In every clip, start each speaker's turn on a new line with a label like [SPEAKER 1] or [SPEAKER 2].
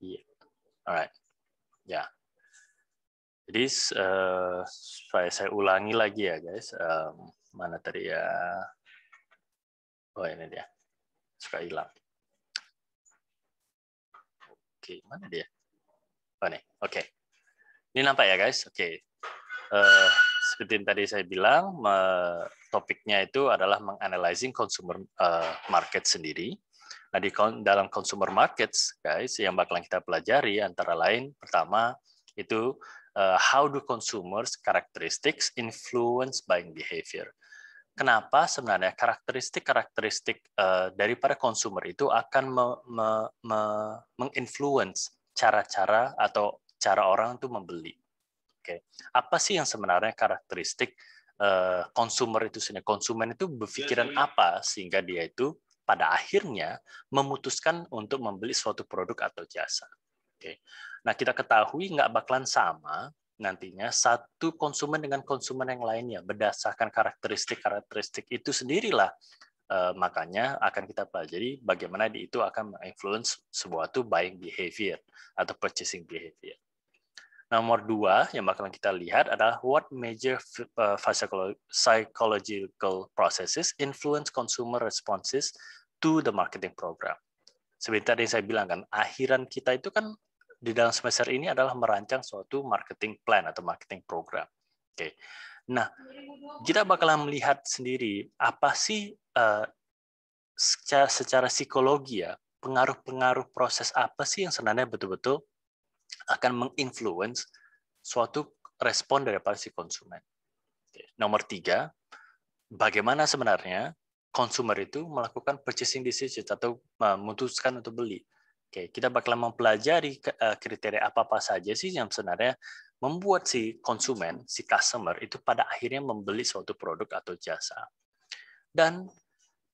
[SPEAKER 1] Iya. Alright. Ya. Jadi supaya saya ulangi lagi ya guys. Mana tadi ya? Oh ini dia. Suka hilang. Oke, mana dia? Oh nih. Oke. Ini nampak ya guys. Oke. Seperti yang tadi saya bilang, topiknya itu adalah menganalysing consumer market sendiri. Nah, dalam consumer markets, guys, yang bakalan kita pelajari antara lain, pertama itu how do consumers characteristics influence buying behavior. Kenapa sebenarnya karakteristik daripada consumer itu akan menginfluence cara-cara atau cara orang itu membeli. Oke, apa sih yang sebenarnya karakteristik konsumer itu sendiri? Konsumen itu berpikiran apa sehingga dia itu pada akhirnya memutuskan untuk membeli suatu produk atau jasa. Oke, nah kita ketahui nggak bakalan sama nantinya satu konsumen dengan konsumen yang lainnya berdasarkan karakteristik itu sendirilah. Makanya akan kita pelajari bagaimana itu akan menginfluence sebuah buying behavior atau purchasing behavior. Nomor 2 yang bakalan kita lihat adalah what major psychological processes influence consumer responses to the marketing program. Seperti tadi saya bilang kan, akhiran kita itu kan di dalam semester ini adalah merancang suatu marketing plan atau marketing program. Oke. Nah, kita bakalan melihat sendiri apa sih secara psikologi ya, pengaruh-pengaruh proses apa sih yang sebenarnya betul-betul akan menginfluence suatu respon daripada si konsumen. Nomor 3, bagaimana sebenarnya konsumer itu melakukan purchasing decision atau memutuskan untuk beli. Oke, kita bakalan mempelajari kriteria apa-apa saja sih yang sebenarnya membuat si konsumen, si customer itu pada akhirnya membeli suatu produk atau jasa. Dan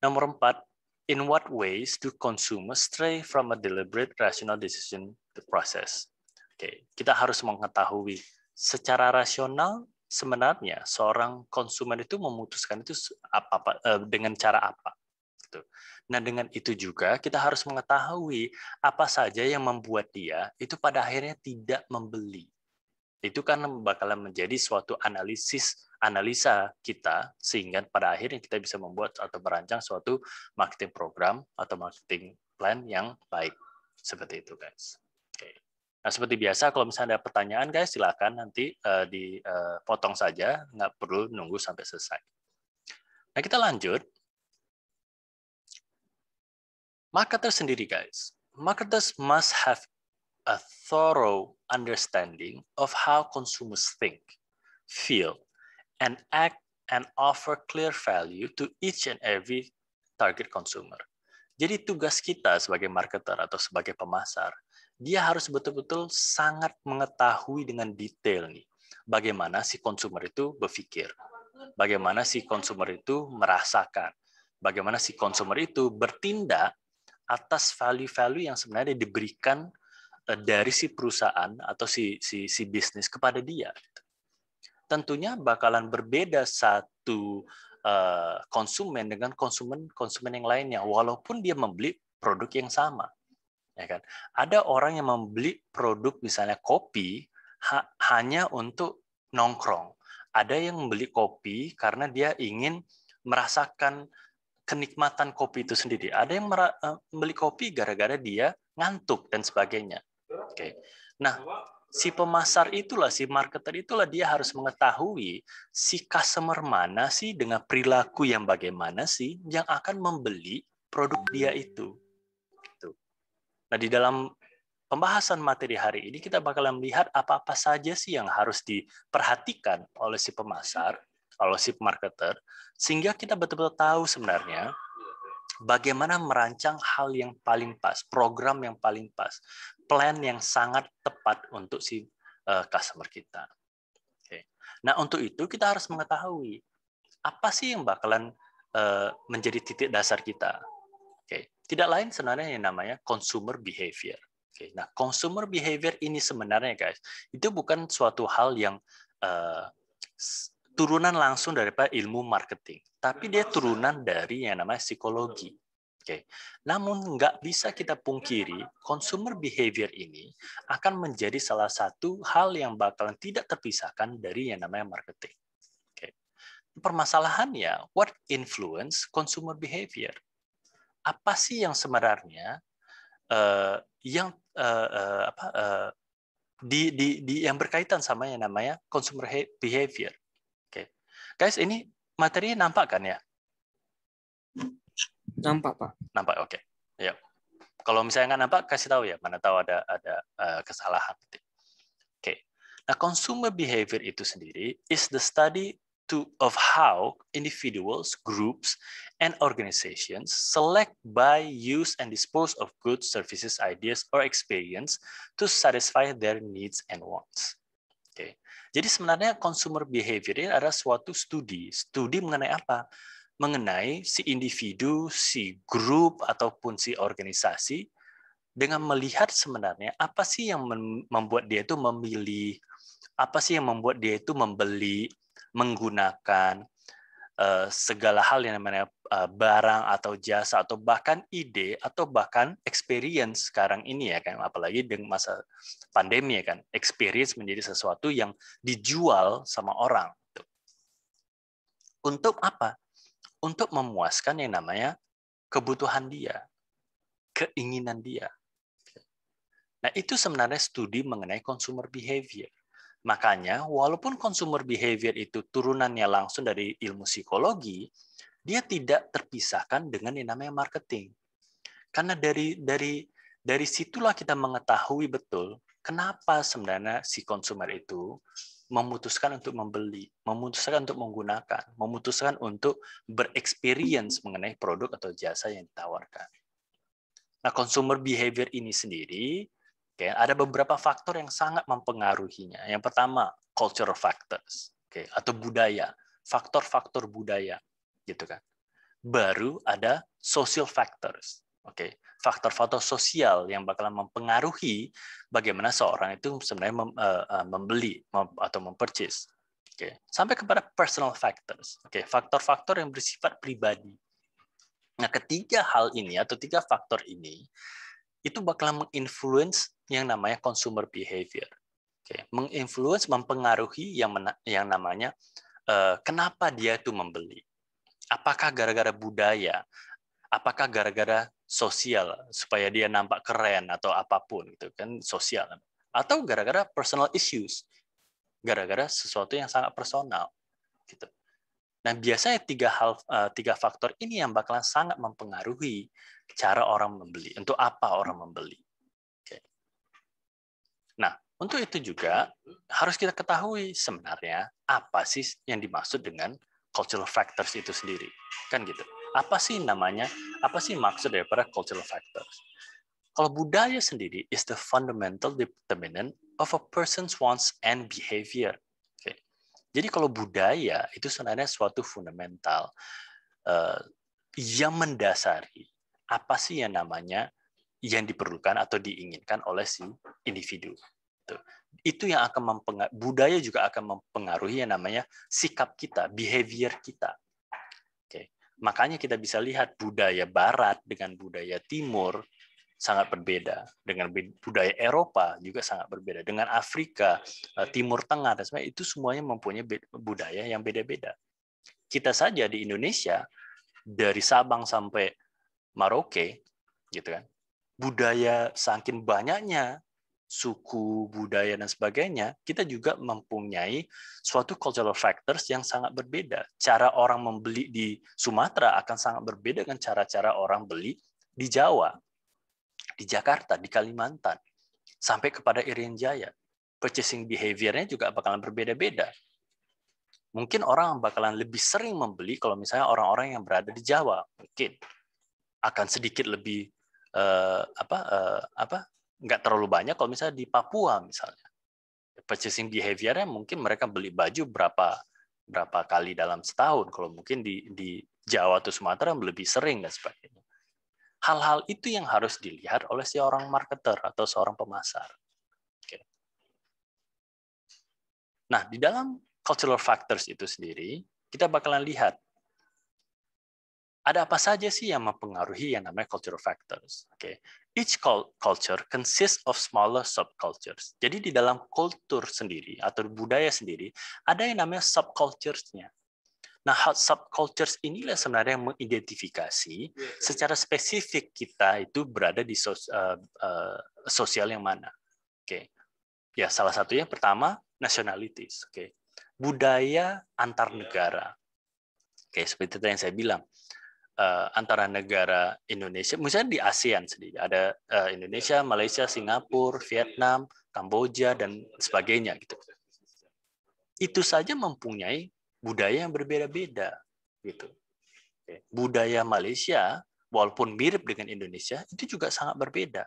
[SPEAKER 1] nomor 4, in what ways do consumers stray from a deliberate rational decision process? Oke, kita harus mengetahui secara rasional sebenarnya seorang konsumen itu memutuskan itu dengan cara apa. Gitu. Nah, dengan itu juga kita harus mengetahui apa saja yang membuat dia itu pada akhirnya tidak membeli. Itu kan bakalan menjadi suatu analisa kita sehingga pada akhirnya kita bisa membuat atau merancang suatu marketing program atau marketing plan yang baik. Seperti itu, guys. Oke. Nah, seperti biasa, kalau misalnya ada pertanyaan, guys, silakan nanti dipotong saja, nggak perlu nunggu sampai selesai. Nah, kita lanjut. Marketers sendiri, guys. Marketers must have a thorough understanding of how consumers think, feel, and act and offer clear value to each and every target consumer. Jadi tugas kita sebagai marketer atau sebagai pemasar, dia harus betul-betul sangat mengetahui dengan detail nih bagaimana si konsumer itu berpikir, bagaimana si konsumer itu merasakan, bagaimana si konsumer itu bertindak atas value-value yang sebenarnya diberikan dari si perusahaan atau si bisnis kepada dia. Tentunya bakalan berbeda satu konsumen dengan konsumen yang lainnya, walaupun dia membeli produk yang sama. Ya kan? Ada orang yang membeli produk misalnya kopi hanya untuk nongkrong. Ada yang membeli kopi karena dia ingin merasakan kenikmatan kopi itu sendiri. Ada yang membeli kopi gara-gara dia ngantuk dan sebagainya. Oke. Nah, si pemasar itulah, si marketer itulah dia harus mengetahui si customer mana sih dengan perilaku yang bagaimana sih yang akan membeli produk dia itu. Nah, di dalam pembahasan materi hari ini kita bakalan melihat apa-apa saja sih yang harus diperhatikan oleh si pemasar, oleh si marketer, sehingga kita betul-betul tahu sebenarnya bagaimana merancang hal yang paling pas, program yang paling pas, plan yang sangat tepat untuk si customer kita. Oke. Nah, untuk itu kita harus mengetahui apa sih yang bakalan menjadi titik dasar kita. Oke. Tidak lain sebenarnya yang namanya consumer behavior. Oke. Nah, consumer behavior ini sebenarnya, guys, itu bukan suatu hal yang turunan langsung daripada ilmu marketing, tapi dia turunan dari yang namanya psikologi. Oke. Namun nggak bisa kita pungkiri, consumer behavior ini akan menjadi salah satu hal yang bakalan tidak terpisahkan dari yang namanya marketing. Oke. Permasalahannya, what influence consumer behavior? Apa sih yang sebenarnya yang yang berkaitan sama yang namanya consumer behavior? Oke. Guys, ini materinya nampak kan ya?
[SPEAKER 2] Nampak, Pak.
[SPEAKER 1] Nampak, oke. Ya. Kalau misalnya nggak nampak, kasih tahu ya, mana tahu ada kesalahan. Oke. Nah, consumer behavior itu sendiri is the study of how individuals, groups, and organizations select, buy, use, and dispose of goods, services, ideas, or experience to satisfy their needs and wants. Oke. Jadi sebenarnya consumer behavior ini adalah suatu studi mengenai apa? Mengenai si individu, si grup, ataupun si organisasi dengan melihat sebenarnya apa sih yang membuat dia itu memilih, apa sih yang membuat dia itu membeli, menggunakan segala hal yang namanya barang atau jasa atau bahkan ide atau bahkan experience sekarang ini ya kan, apalagi dengan masa pandemi ya kan, experience menjadi sesuatu yang dijual sama orang. Untuk apa? Untuk memuaskan yang namanya kebutuhan dia, keinginan dia. Nah, itu sebenarnya studi mengenai consumer behavior. Makanya, walaupun consumer behavior itu turunannya langsung dari ilmu psikologi, dia tidak terpisahkan dengan yang namanya marketing. Karena dari situlah kita mengetahui betul kenapa sebenarnya si konsumer itu memutuskan untuk membeli, memutuskan untuk menggunakan, memutuskan untuk berexperience mengenai produk atau jasa yang ditawarkan. Nah, consumer behavior ini sendiri, ada beberapa faktor yang sangat mempengaruhinya. Yang pertama, cultural factors, atau budaya, faktor-faktor budaya, gitu kan. Baru ada social factors, faktor-faktor sosial yang bakalan mempengaruhi bagaimana seorang itu sebenarnya membeli atau mempurchase. Sampai kepada personal factors, faktor-faktor yang bersifat pribadi. Nah, ketiga hal ini atau tiga faktor ini itu bakalan menginfluence yang namanya consumer behavior. Menginfluence, mempengaruhi yang namanya kenapa dia itu membeli. Apakah gara-gara budaya? Apakah gara-gara sosial supaya dia nampak keren atau apapun gitu kan, sosial, atau gara-gara personal issues, gara-gara sesuatu yang sangat personal gitu. Nah, biasanya tiga faktor ini yang bakalan sangat mempengaruhi cara orang membeli. Untuk apa orang membeli? Nah, untuk itu juga harus kita ketahui sebenarnya apa sih yang dimaksud dengan cultural factors itu sendiri, kan gitu. Apa sih namanya? Apa sih maksud daripada cultural factors? Kalau budaya sendiri is the fundamental determinant of a person's wants and behavior. Jadi kalau budaya itu sebenarnya suatu fundamental yang mendasari apa sih yang namanya yang diperlukan atau diinginkan oleh si individu. Itu yang akan budaya juga akan mempengaruhi yang namanya sikap kita, behavior kita. Makanya kita bisa lihat budaya Barat dengan budaya Timur sangat berbeda, dengan budaya Eropa juga sangat berbeda, dengan Afrika, Timur Tengah dan sebagainya, itu semuanya mempunyai budaya yang beda-beda. Kita saja di Indonesia dari Sabang sampai Merauke, gitu kan, budaya saking banyaknya suku, budaya dan sebagainya, kita juga mempunyai suatu cultural factors yang sangat berbeda. Cara orang membeli di Sumatera akan sangat berbeda dengan cara-cara orang beli di Jawa, di Jakarta, di Kalimantan, sampai kepada Irian Jaya. Purchasing behavior-nya juga bakalan berbeda-beda. Mungkin orang bakalan lebih sering membeli kalau misalnya orang-orang yang berada di Jawa, mungkin akan sedikit lebih nggak terlalu banyak kalau misalnya di Papua misalnya. Purchasing behavior-nya mungkin mereka beli baju berapa kali dalam setahun, kalau mungkin di Jawa atau Sumatera lebih sering dan sebagainya. Hal-hal itu yang harus dilihat oleh seorang marketer atau seorang pemasar. Nah, di dalam cultural factors itu sendiri, kita bakalan lihat Ada apa saja sih yang mempengaruhi yang namanya cultural factors? Oke, each culture consists of smaller subcultures. Jadi di dalam kultur sendiri atau budaya sendiri ada yang namanya subcultures-nya. Nah, subcultures inilah sebenarnya yang mengidentifikasi secara spesifik kita itu berada di sosial yang mana. Oke, ya salah satunya pertama nationalities. Oke, budaya antar negara. Oke, seperti itu yang saya bilang. Antara negara Indonesia, misalnya di ASEAN sendiri, ada Indonesia, Malaysia, Singapura, Vietnam, Kamboja, dan sebagainya. Gitu. Itu saja mempunyai budaya yang berbeda-beda. Gitu. Budaya Malaysia, walaupun mirip dengan Indonesia, itu juga sangat berbeda.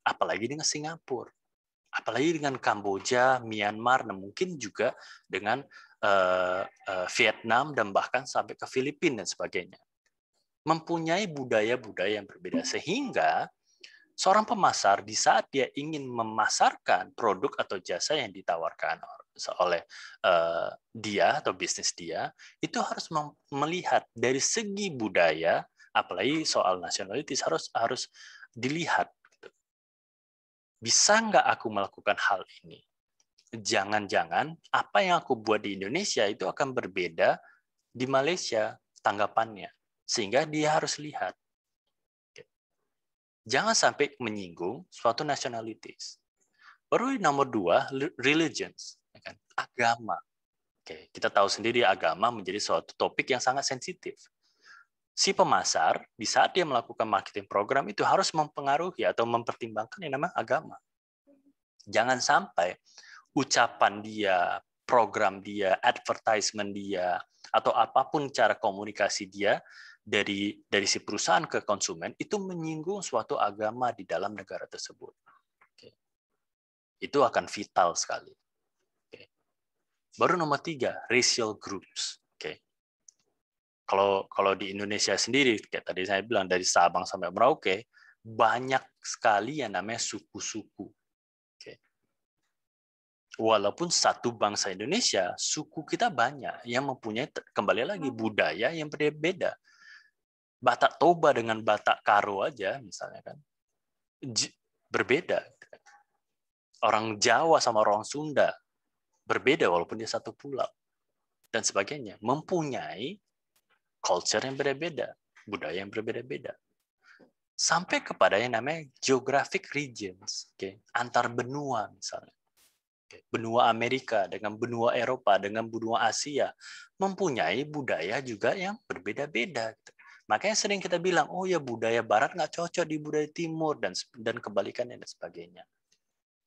[SPEAKER 1] Apalagi dengan Singapura. Apalagi dengan Kamboja, Myanmar, dan mungkin juga dengan Vietnam, dan bahkan sampai ke Filipina dan sebagainya. Mempunyai budaya-budaya yang berbeda sehingga seorang pemasar di saat dia ingin memasarkan produk atau jasa yang ditawarkan oleh dia atau bisnis dia itu harus melihat dari segi budaya, apalagi soal nationalities harus dilihat. Bisa nggak aku melakukan hal ini? Jangan-jangan apa yang aku buat di Indonesia itu akan berbeda di Malaysia tanggapannya. Sehingga dia harus lihat. Jangan sampai menyinggung suatu nationalities. Baru nomor 2, religions. Agama. Oke, kita tahu sendiri agama menjadi suatu topik yang sangat sensitif. Si pemasar, di saat dia melakukan marketing program, itu harus mempengaruhi atau mempertimbangkan yang namanya agama. Jangan sampai ucapan dia, program dia, advertisement dia, atau apapun cara komunikasi dia, dari si perusahaan ke konsumen itu menyinggung suatu agama di dalam negara tersebut. Oke. Itu akan vital sekali. Oke. Baru nomor 3, racial groups. Oke. Kalau di Indonesia sendiri, kayak tadi saya bilang dari Sabang sampai Merauke, banyak sekali yang namanya suku-suku. Oke. Walaupun satu bangsa Indonesia, suku kita banyak yang mempunyai kembali lagi budaya yang berbeda. Batak Toba dengan Batak Karo aja misalnya kan berbeda. Orang Jawa sama orang Sunda berbeda walaupun dia satu pulau dan sebagainya, mempunyai culture yang berbeda, budaya yang berbeda-beda. Sampai kepada yang namanya geographic regions, antar benua misalnya. Benua Amerika dengan benua Eropa dengan benua Asia mempunyai budaya juga yang berbeda-beda. Makanya sering kita bilang, oh ya budaya Barat nggak cocok di budaya Timur dan kebalikannya dan sebagainya.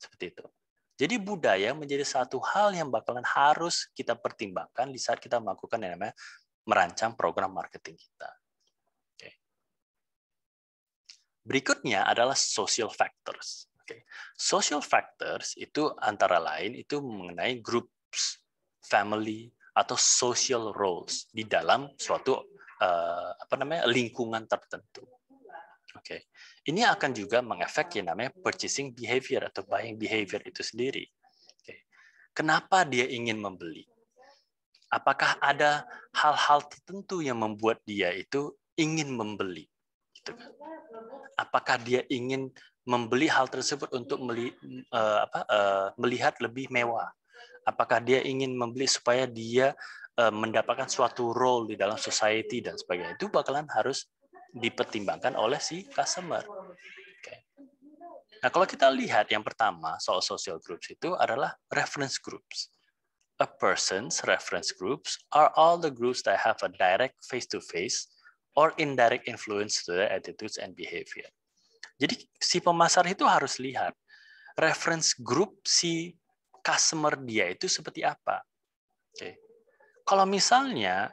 [SPEAKER 1] Seperti itu. Jadi budaya menjadi satu hal yang bakalan harus kita pertimbangkan di saat kita melakukan yang namanya merancang program marketing kita. Oke. Berikutnya adalah social factors. Oke. Social factors itu antara lain itu mengenai groups, family, atau social roles di dalam suatu lingkungan tertentu. Oke, ini akan juga mengefek yang namanya purchasing behavior atau buying behavior itu sendiri. Oke. Kenapa dia ingin membeli? Apakah ada hal-hal tertentu yang membuat dia itu ingin membeli? Gitu kan? Apakah dia ingin membeli hal tersebut untuk melihat lebih mewah? Apakah dia ingin membeli supaya dia mendapatkan suatu role di dalam society dan sebagainya? Itu bakalan harus dipertimbangkan oleh si customer. Okay. Nah, kalau kita lihat yang pertama soal social groups itu adalah reference groups. A person's reference groups are all the groups that have a direct face-to-face or indirect influence to their attitudes and behavior. Jadi si pemasar itu harus lihat reference group si customer dia itu seperti apa. Okay. Kalau misalnya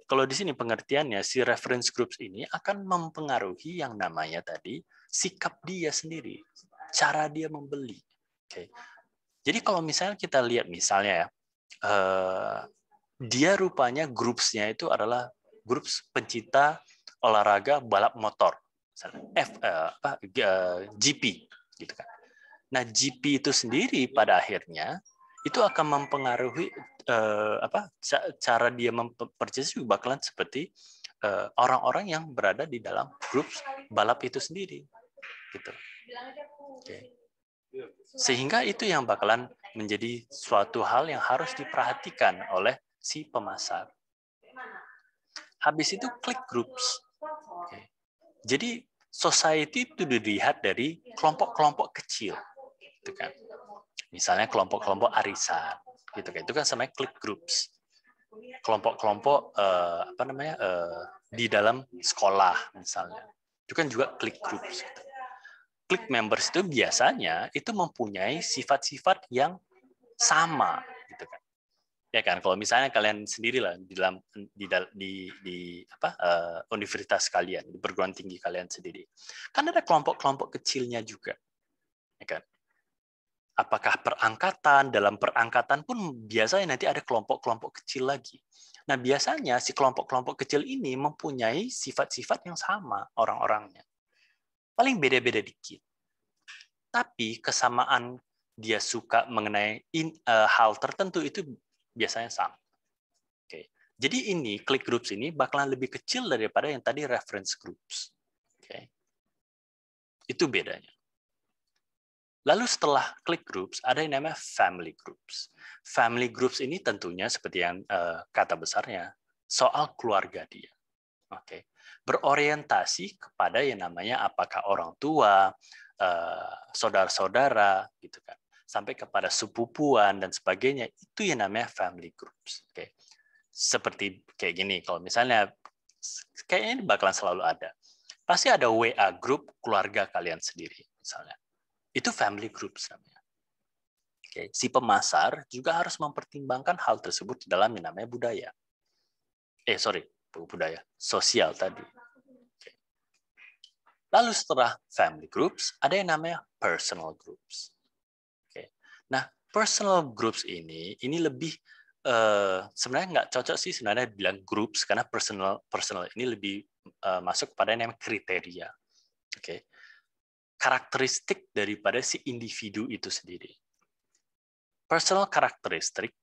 [SPEAKER 1] kalau di sini pengertiannya si reference groups ini akan mempengaruhi yang namanya tadi sikap dia sendiri, cara dia membeli. Oke. Jadi kalau misalnya kita lihat misalnya ya, dia rupanya grupsnya itu adalah grup pencinta olahraga balap motor, misalnya GP, gitu kan. Nah GP itu sendiri pada akhirnya itu akan mempengaruhi cara dia mempercayai bakalan seperti orang-orang yang berada di dalam grup balap itu sendiri, gitu. Okay. Sehingga itu yang bakalan menjadi suatu hal yang harus diperhatikan oleh si pemasar. Habis itu klik groups. Okay. Jadi society itu dilihat dari kelompok-kelompok kecil, gitu kan. Misalnya kelompok-kelompok arisan, gitu kan. Itu kan namanya klik groups. Kelompok-kelompok di dalam sekolah misalnya. Itu kan juga klik groups. Gitu. Klik members itu biasanya itu mempunyai sifat-sifat yang sama, gitu kan. Ya kan, kalau misalnya kalian sendirilah di dalam universitas kalian, di perguruan tinggi kalian sendiri, kan ada kelompok-kelompok kecilnya juga, ya kan. Apakah perangkatan, dalam perangkatan pun biasanya nanti ada kelompok-kelompok kecil lagi. Nah, biasanya si kelompok-kelompok kecil ini mempunyai sifat-sifat yang sama orang-orangnya. Paling beda-beda dikit. Tapi kesamaan dia suka mengenai hal tertentu itu biasanya sama. Oke. Jadi ini klik groups ini bakalan lebih kecil daripada yang tadi reference groups. Oke. Itu bedanya. Lalu setelah klik groups ada yang namanya family groups. Family groups ini tentunya seperti yang kata besarnya soal keluarga dia. Oke. Berorientasi kepada yang namanya apakah orang tua, saudara-saudara, gitu kan, sampai kepada sepupuan dan sebagainya, itu yang namanya family groups. Oke. Seperti kayak gini, kalau misalnya kayaknya ini bakalan selalu ada. Pasti ada WA group keluarga kalian sendiri, misalnya. Itu family groups namanya. Oke. Si pemasar juga harus mempertimbangkan hal tersebut dalam yang namanya budaya. Budaya, sosial tadi. Oke. Lalu setelah family groups, ada yang namanya personal groups. Oke. Nah, personal groups ini lebih sebenarnya nggak cocok sih sebenarnya bilang groups, karena personal ini lebih masuk pada yang namanya kriteria. Oke. Karakteristik daripada si individu itu sendiri. Personal karakteristik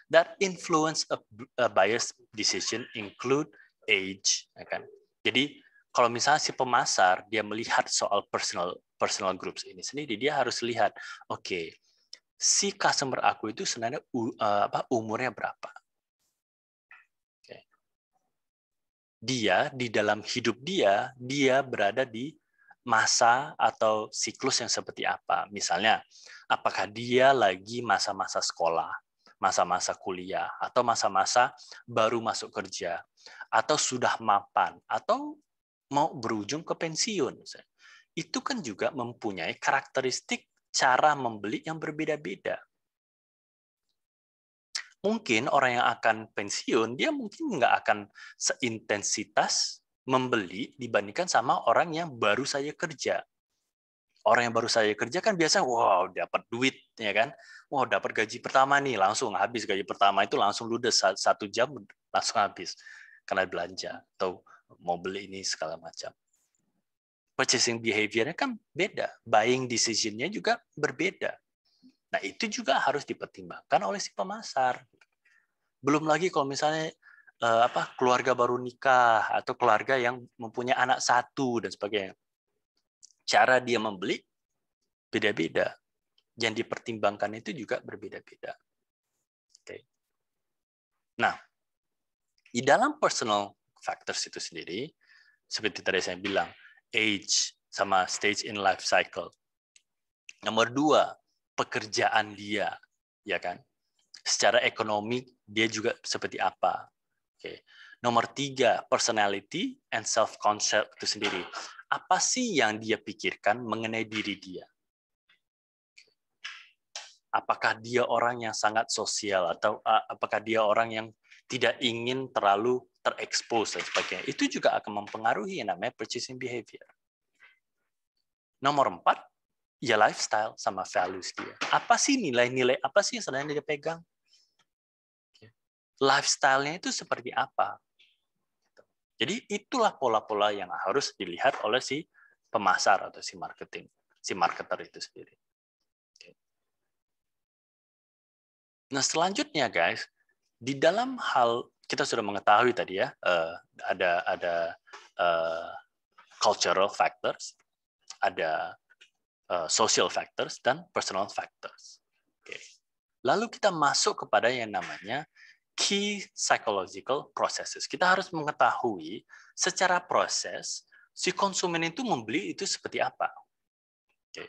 [SPEAKER 1] that influence a biased decision include age, ya kan? Jadi kalau misalnya si pemasar dia melihat soal personal groups ini sendiri, dia harus lihat, oke, si customer aku itu sebenarnya umurnya berapa? Okay. Dia di dalam hidup dia berada di masa atau siklus yang seperti apa? Misalnya, apakah dia lagi masa-masa sekolah, masa-masa kuliah, atau masa-masa baru masuk kerja, atau sudah mapan, atau mau berujung ke pensiun. Itu kan juga mempunyai karakteristik cara membeli yang berbeda-beda. Mungkin orang yang akan pensiun, dia mungkin nggak akan seintensitas membeli dibandingkan sama orang yang baru saja kerja. Orang yang baru saja kerja kan biasa, wow, dapat duit, ya kan? Wow, dapat gaji pertama nih, langsung habis gaji pertama itu langsung ludes 1 jam langsung habis karena belanja atau mau beli ini segala macam. Purchasing behavior-nya kan beda, buying decision-nya juga berbeda. Nah, itu juga harus dipertimbangkan oleh si pemasar. Belum lagi kalau misalnya keluarga baru nikah atau keluarga yang mempunyai anak 1 dan sebagainya. Cara dia membeli beda-beda. Yang dipertimbangkan itu juga berbeda-beda. Oke. Nah, di dalam personal factors itu sendiri, seperti tadi saya bilang, age sama stage in life cycle. Nomor 2, pekerjaan dia, ya kan? Secara ekonomi dia juga seperti apa. Oke. Nomor 3, personality and self-concept itu sendiri. Apa sih yang dia pikirkan mengenai diri dia? Apakah dia orang yang sangat sosial atau apakah dia orang yang tidak ingin terlalu terekspos dan sebagainya. Itu juga akan mempengaruhi yang namanya purchasing behavior. Nomor 4, ya lifestyle sama values dia. Apa sih nilai-nilai apa sih yang sebenarnya dia pegang? Lifestyle-nya itu seperti apa? Jadi itulah pola-pola yang harus dilihat oleh si pemasar atau si marketer itu sendiri. Nah, selanjutnya guys, di dalam hal kita sudah mengetahui tadi ya, ada cultural factors, ada social factors, dan personal factors. Oke. Lalu kita masuk kepada yang namanya key psychological processes. Kita harus mengetahui secara proses si konsumen itu membeli itu seperti apa. Oke.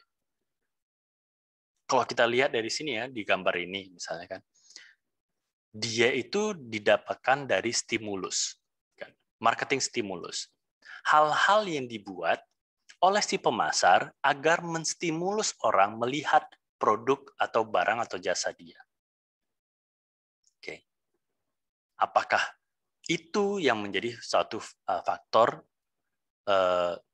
[SPEAKER 1] Kalau kita lihat dari sini ya, di gambar ini misalnya kan, dia itu didapatkan dari stimulus, marketing stimulus. Hal-hal yang dibuat oleh si pemasar agar menstimulus orang melihat produk atau barang atau jasa dia. Oke. Apakah itu yang menjadi suatu faktor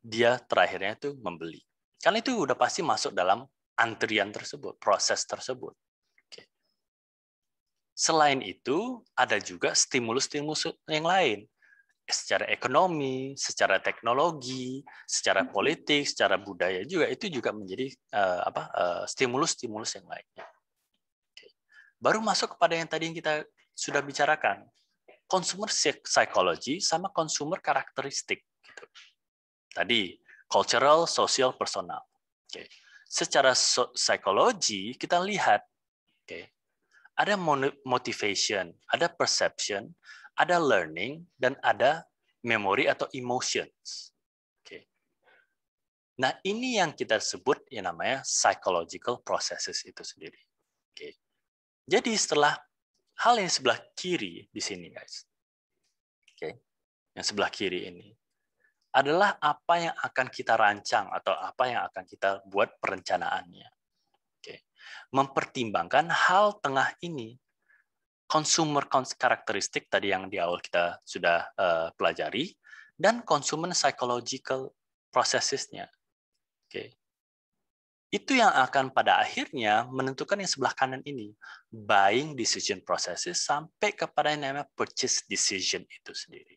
[SPEAKER 1] dia terakhirnya itu membeli? Karena itu udah pasti masuk dalam antrian tersebut, proses tersebut. Selain itu, ada juga stimulus-stimulus yang lain. Secara ekonomi, secara teknologi, secara politik, secara budaya juga, itu juga menjadi stimulus-stimulus yang lainnya. Baru masuk kepada yang tadi yang kita sudah bicarakan. Consumer psychology sama consumer karakteristik. Tadi, cultural, social, personal. Secara psikologi, kita lihat, ada motivation, ada perception, ada learning, dan ada memory atau emotions. Nah, ini yang kita sebut yang namanya psychological processes itu sendiri. Jadi setelah hal yang sebelah kiri di sini, guys, yang sebelah kiri ini adalah apa yang akan kita rancang atau apa yang akan kita buat perencanaannya. Mempertimbangkan hal tengah ini, consumer karakteristik tadi yang di awal kita sudah pelajari, dan consumer psychological processes-nya. Itu yang akan pada akhirnya menentukan yang sebelah kanan ini, buying decision processes sampai kepada yang namanya purchase decision itu sendiri.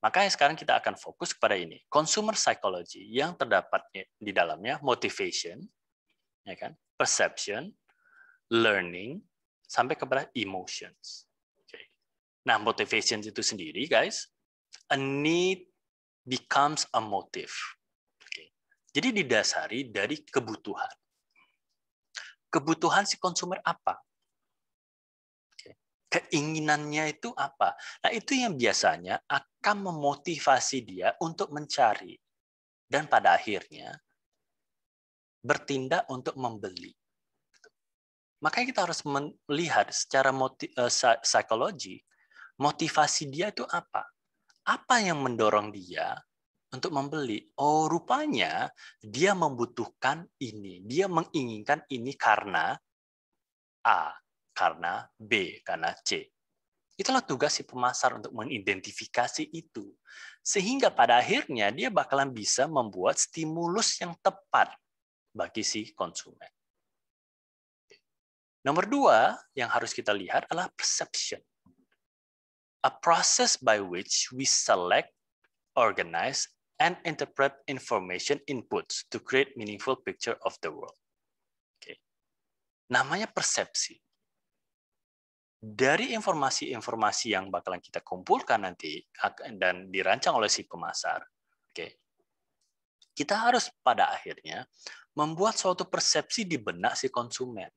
[SPEAKER 1] Makanya sekarang kita akan fokus kepada ini, consumer psychology yang terdapat di dalamnya motivation, ya kan, perception, learning, sampai kepada emotions. Nah, motivation itu sendiri, guys, a need becomes a motive. Jadi didasari dari kebutuhan. Kebutuhan si konsumer apa? Keinginannya itu apa? Nah, itu yang biasanya akan memotivasi dia untuk mencari. Dan pada akhirnya bertindak untuk membeli. Makanya kita harus melihat secara psikologi, motivasi dia itu apa? Apa yang mendorong dia untuk membeli? Oh, rupanya dia membutuhkan ini. Dia menginginkan ini karena A, karena B, karena C. Itulah tugas si pemasar untuk mengidentifikasi itu. Sehingga pada akhirnya dia bakalan bisa membuat stimulus yang tepat bagi si konsumen. Nomor 2 yang harus kita lihat adalah perception. A process by which we select, organize, and interpret information inputs to create meaningful picture of the world. Namanya persepsi. Dari informasi-informasi yang bakalan kita kumpulkan nanti dan dirancang oleh si pemasar, kita harus pada akhirnya membuat suatu persepsi di benak si konsumen.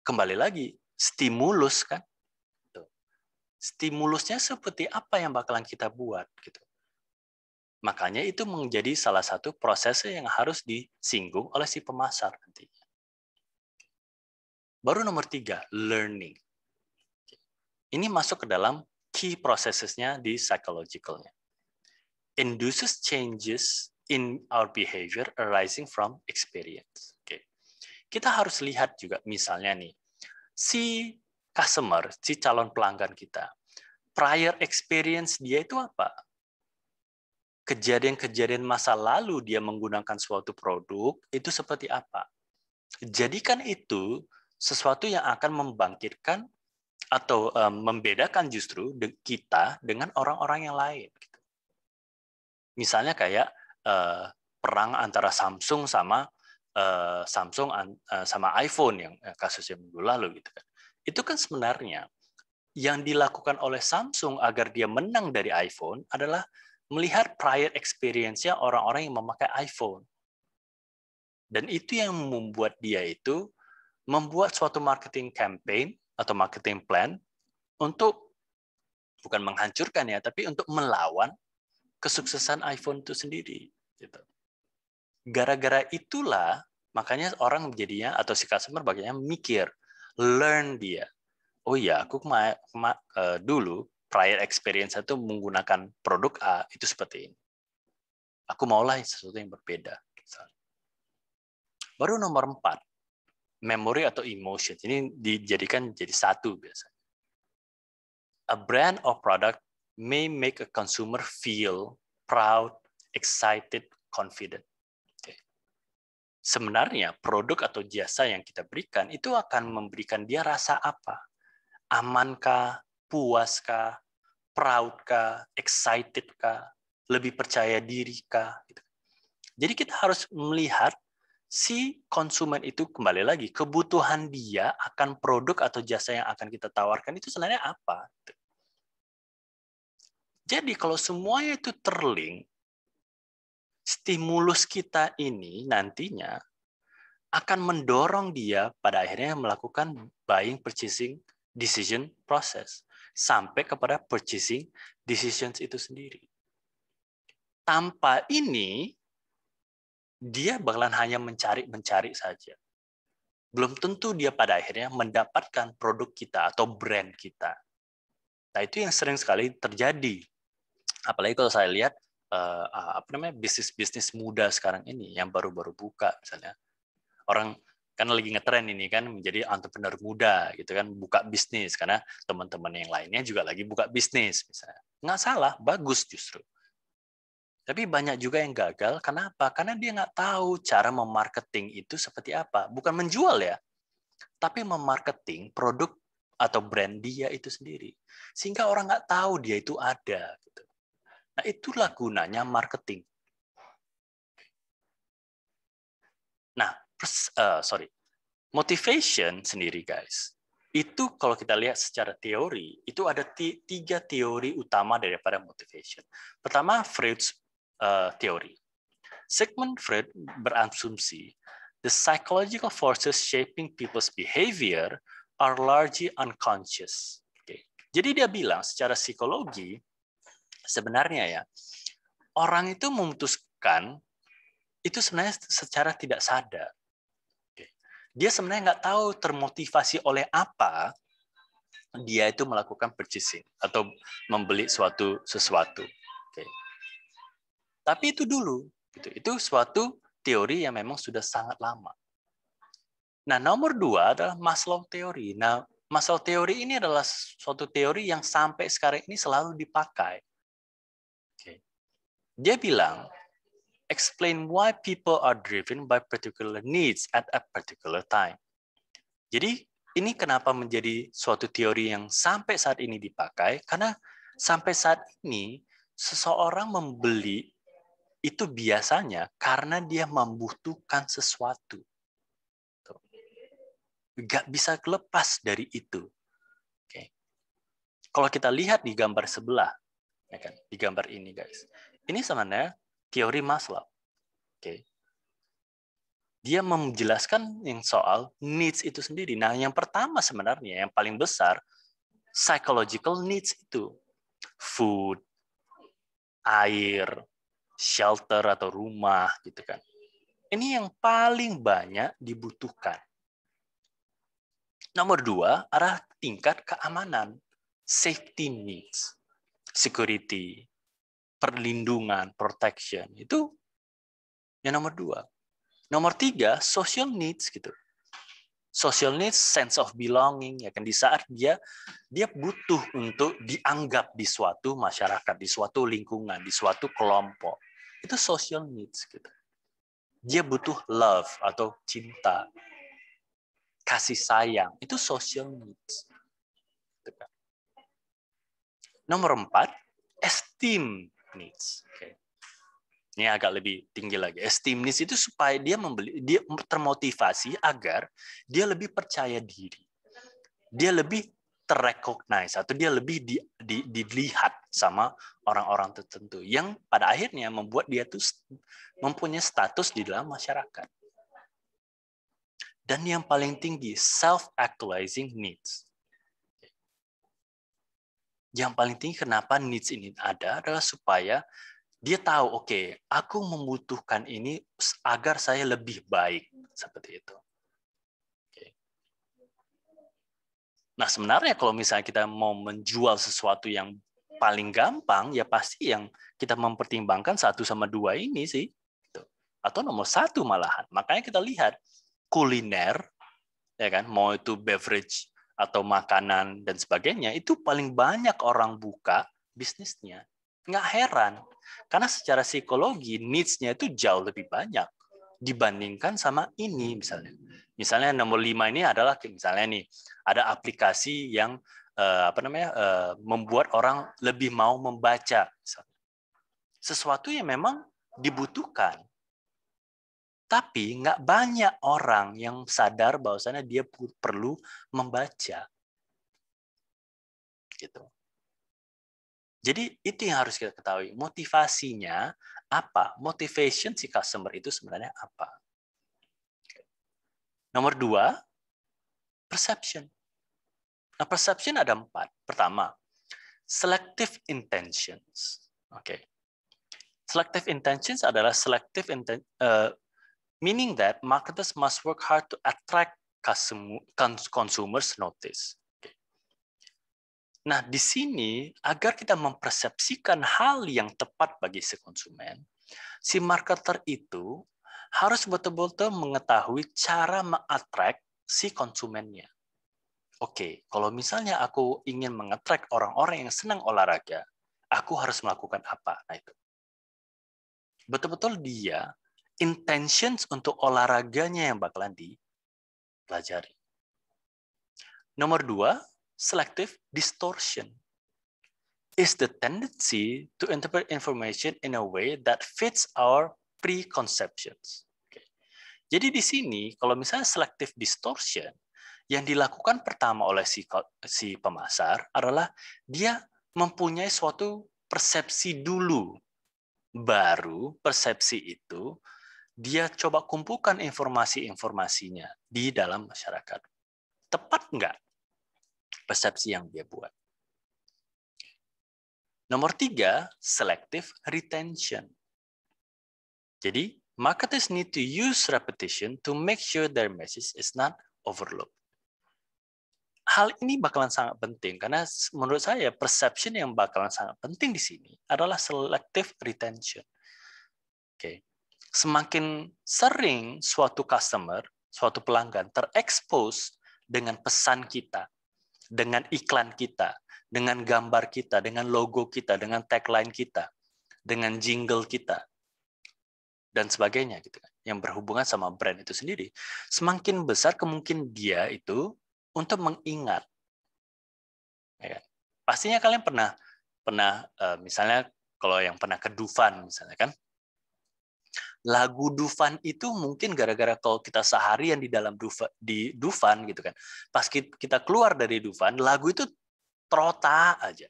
[SPEAKER 1] Kembali lagi, stimulus kan? Stimulusnya seperti apa yang bakalan kita buat, gitu. Makanya itu menjadi salah satu proses yang harus disinggung oleh si pemasar nantinya. Baru nomor 3, learning. Ini masuk ke dalam key processes-nya di psychological-nya. Induces changes in our behavior arising from experience. Kita harus lihat juga misalnya nih, si customer, si calon pelanggan kita, prior experience dia itu apa? Kejadian-kejadian masa lalu dia menggunakan suatu produk itu seperti apa? Jadikan itu sesuatu yang akan membangkitkan atau membedakan justru kita dengan orang-orang yang lain. Misalnya kayak perang antara Samsung sama iPhone yang kasusnya minggu lalu gitu kan. Itu kan sebenarnya yang dilakukan oleh Samsung agar dia menang dari iPhone adalah melihat prior experience-nya orang-orang yang memakai iPhone. Dan itu yang membuat dia itu membuat suatu marketing campaign atau marketing plan untuk bukan menghancurkan ya, tapi untuk melawan kesuksesan iPhone itu sendiri. Gitu. Gara-gara itulah makanya orang jadinya atau si customer bagiannya mikir, learn dia. Oh iya, aku dulu prior experience itu menggunakan produk A itu seperti ini. Aku maulah sesuatu yang berbeda. Baru nomor 4, memory atau emotion. Ini dijadikan jadi satu biasanya. A brand or product may make a consumer feel proud, excited, confident. Okay. Sebenarnya produk atau jasa yang kita berikan itu akan memberikan dia rasa apa? Amankah, puaskah, proudkah, excitedkah, lebih percaya dirikah? Jadi kita harus melihat si konsumen itu kembali lagi kebutuhan dia akan produk atau jasa yang akan kita tawarkan itu sebenarnya apa. Jadi kalau semuanya itu terlink, stimulus kita ini nantinya akan mendorong dia pada akhirnya melakukan buying purchasing decision process sampai kepada purchasing decisions itu sendiri. Tanpa ini dia bakalan hanya mencari saja. Belum tentu dia pada akhirnya mendapatkan produk kita atau brand kita. Nah, itu yang sering sekali terjadi. Apalagi kalau saya lihat bisnis-bisnis muda sekarang ini yang baru-baru buka misalnya. Orang kan lagi ngetren ini kan menjadi entrepreneur muda gitu kan, buka bisnis karena teman-teman yang lainnya juga lagi buka bisnis misalnya. Nggak salah, bagus justru. Tapi banyak juga yang gagal. Kenapa? Karena dia nggak tahu cara memarketing itu seperti apa. Bukan menjual ya, tapi memarketing produk atau brand dia itu sendiri. Sehingga orang nggak tahu dia itu ada. Gitu. Nah, itulah gunanya marketing. Nah, motivation sendiri, guys. Itu kalau kita lihat secara teori, itu ada 3 teori utama daripada motivation. Pertama, Freud's teori. Sigmund Freud berasumsi the psychological forces shaping people's behavior are largely unconscious. Okay. Jadi dia bilang secara psikologi sebenarnya ya orang itu memutuskan itu sebenarnya secara tidak sadar. Okay. Dia sebenarnya nggak tahu termotivasi oleh apa dia itu melakukan purchasing atau membeli sesuatu. Okay. Tapi itu dulu. Itu suatu teori yang memang sudah sangat lama. Nah, nomor 2 adalah Maslow teori. Nah, Maslow teori ini adalah suatu teori yang sampai sekarang ini selalu dipakai. Okay. Dia bilang, explain why people are driven by particular needs at a particular time. Jadi, ini kenapa menjadi suatu teori yang sampai saat ini dipakai, karena sampai saat ini seseorang membeli itu biasanya karena dia membutuhkan sesuatu. Nggak bisa lepas dari itu. Oke. Kalau kita lihat di gambar sebelah, ya kan, di gambar ini, guys. Ini sebenarnya teori Maslow. Oke. Dia menjelaskan yang soal needs itu sendiri. Nah, yang pertama sebenarnya, yang paling besar, psychological needs itu. Food, air, shelter atau rumah gitu kan. Ini yang paling banyak dibutuhkan. Nomor 2 adalah tingkat keamanan, safety needs, security, perlindungan, protection. Itu yang nomor 2. Nomor 3 social needs gitu. Social needs, sense of belonging, ya kan, di saat dia butuh untuk dianggap di suatu masyarakat, di suatu lingkungan, di suatu kelompok. Itu social needs gitu. Dia butuh love atau cinta, kasih sayang, itu social needs. Nomor 4, esteem needs. Okay. Ini agak lebih tinggi lagi. Esteem needs itu supaya dia termotivasi agar dia lebih percaya diri. dia lebih terrecognize atau dia lebih dilihat sama orang-orang tertentu yang pada akhirnya membuat dia tuh mempunyai status di dalam masyarakat. Dan yang paling tinggi, self-actualizing needs. Yang paling tinggi kenapa needs ini ada adalah supaya dia tahu, oke, aku membutuhkan ini agar saya lebih baik. Seperti itu. Nah, sebenarnya kalau misalnya kita mau menjual sesuatu yang paling gampang, ya pasti yang kita mempertimbangkan 1 sama 2 ini sih. Atau nomor 1 malahan. Makanya kita lihat kuliner, ya kan, mau itu beverage atau makanan dan sebagainya, itu paling banyak orang buka bisnisnya. Nggak heran. Karena secara psikologi, needs-nya itu jauh lebih banyak dibandingkan sama ini misalnya. Misalnya nomor 5 ini adalah misalnya nih ada aplikasi yang membuat orang lebih mau membaca misalnya. Sesuatu yang memang dibutuhkan. Tapi nggak banyak orang yang sadar bahwasanya dia perlu membaca. Gitu. Jadi itu yang harus kita ketahui. Motivasinya apa? Motivation si customer itu sebenarnya apa? Nomor 2, perception. Nah, perception ada 4. Pertama, selective intentions. Oke. Selective intentions adalah meaning that marketers must work hard to attract consumers notice. Okay. Nah, di sini agar kita mempersepsikan hal yang tepat bagi si konsumen, si marketer itu harus betul-betul mengetahui cara mengattract si konsumennya. Oke, kalau misalnya aku ingin mengattract orang-orang yang senang olahraga, aku harus melakukan apa? Nah, itu. Betul-betul dia intentions untuk olahraganya yang bakalan dipelajari. Nomor 2, selective distortion is the tendency to interpret information in a way that fits our preconceptions. Okay. Jadi di sini, kalau misalnya selective distortion, yang dilakukan pertama oleh si pemasar adalah dia mempunyai suatu persepsi dulu. Baru persepsi itu dia coba kumpulkan informasi-informasinya di dalam masyarakat. Tepat nggak persepsi yang dia buat? Nomor 3, selective retention. Jadi, marketers need to use repetition to make sure their message is not overlooked. Hal ini bakalan sangat penting karena menurut saya perception yang bakalan sangat penting di sini adalah selective retention. Oke. Semakin sering suatu customer, suatu pelanggan terekspos dengan pesan kita, dengan iklan kita, dengan gambar kita, dengan logo kita, dengan tagline kita, dengan jingle kita, dan sebagainya gitu kan, yang berhubungan sama brand itu sendiri, semakin besar kemungkinan dia itu untuk mengingat. Ya kan? Pastinya kalian pernah misalnya kalau yang pernah ke Dufan misalnya kan, lagu Dufan itu mungkin gara-gara kalau kita seharian di dalam Dufan gitu kan, pas kita keluar dari Dufan, lagu itu terota aja.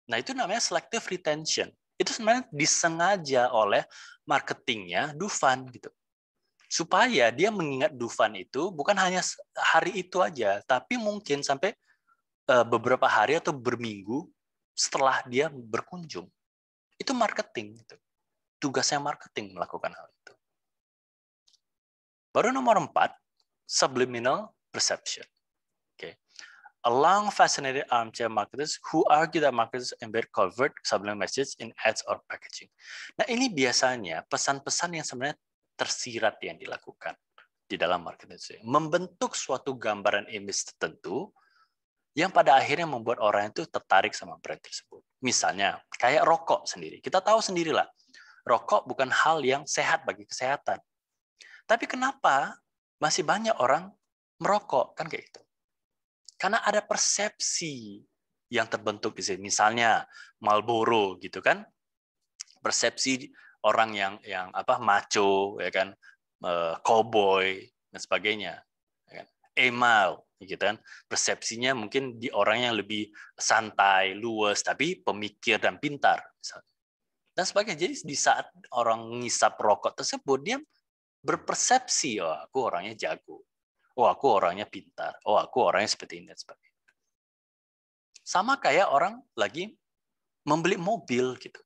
[SPEAKER 1] Nah itu namanya selective retention. Itu sebenarnya disengaja oleh marketingnya Dufan gitu. Supaya dia mengingat Dufan itu bukan hanya hari itu aja, tapi mungkin sampai beberapa hari atau berminggu setelah dia berkunjung. Itu marketing. Gitu. Tugasnya marketing melakukan hal itu. Baru nomor 4, subliminal perception. Okay. Along fascinated armchair marketers who argue that marketers embed covert subliminal message in ads or packaging. Nah ini biasanya pesan-pesan yang sebenarnya tersirat yang dilakukan di dalam marketing. Membentuk suatu gambaran image tertentu yang pada akhirnya membuat orang itu tertarik sama brand tersebut. Misalnya, kayak rokok sendiri. Kita tahu sendirilah, rokok bukan hal yang sehat bagi kesehatan. Tapi kenapa masih banyak orang merokok? Kan kayak gitu. Karena ada persepsi yang terbentuk di sini. Misalnya, Marlboro gitu kan. Persepsi orang yang macho, ya kan, cowboy, dan sebagainya. Email, gitu kan. Persepsinya mungkin di orang yang lebih santai, luwes, tapi pemikir dan pintar, misalnya. Dan sebagainya. Jadi di saat orang ngisap rokok tersebut, dia berpersepsi, oh aku orangnya jago, oh aku orangnya pintar, oh aku orangnya seperti ini dan sebagainya. Sama kayak orang lagi membeli mobil gitu.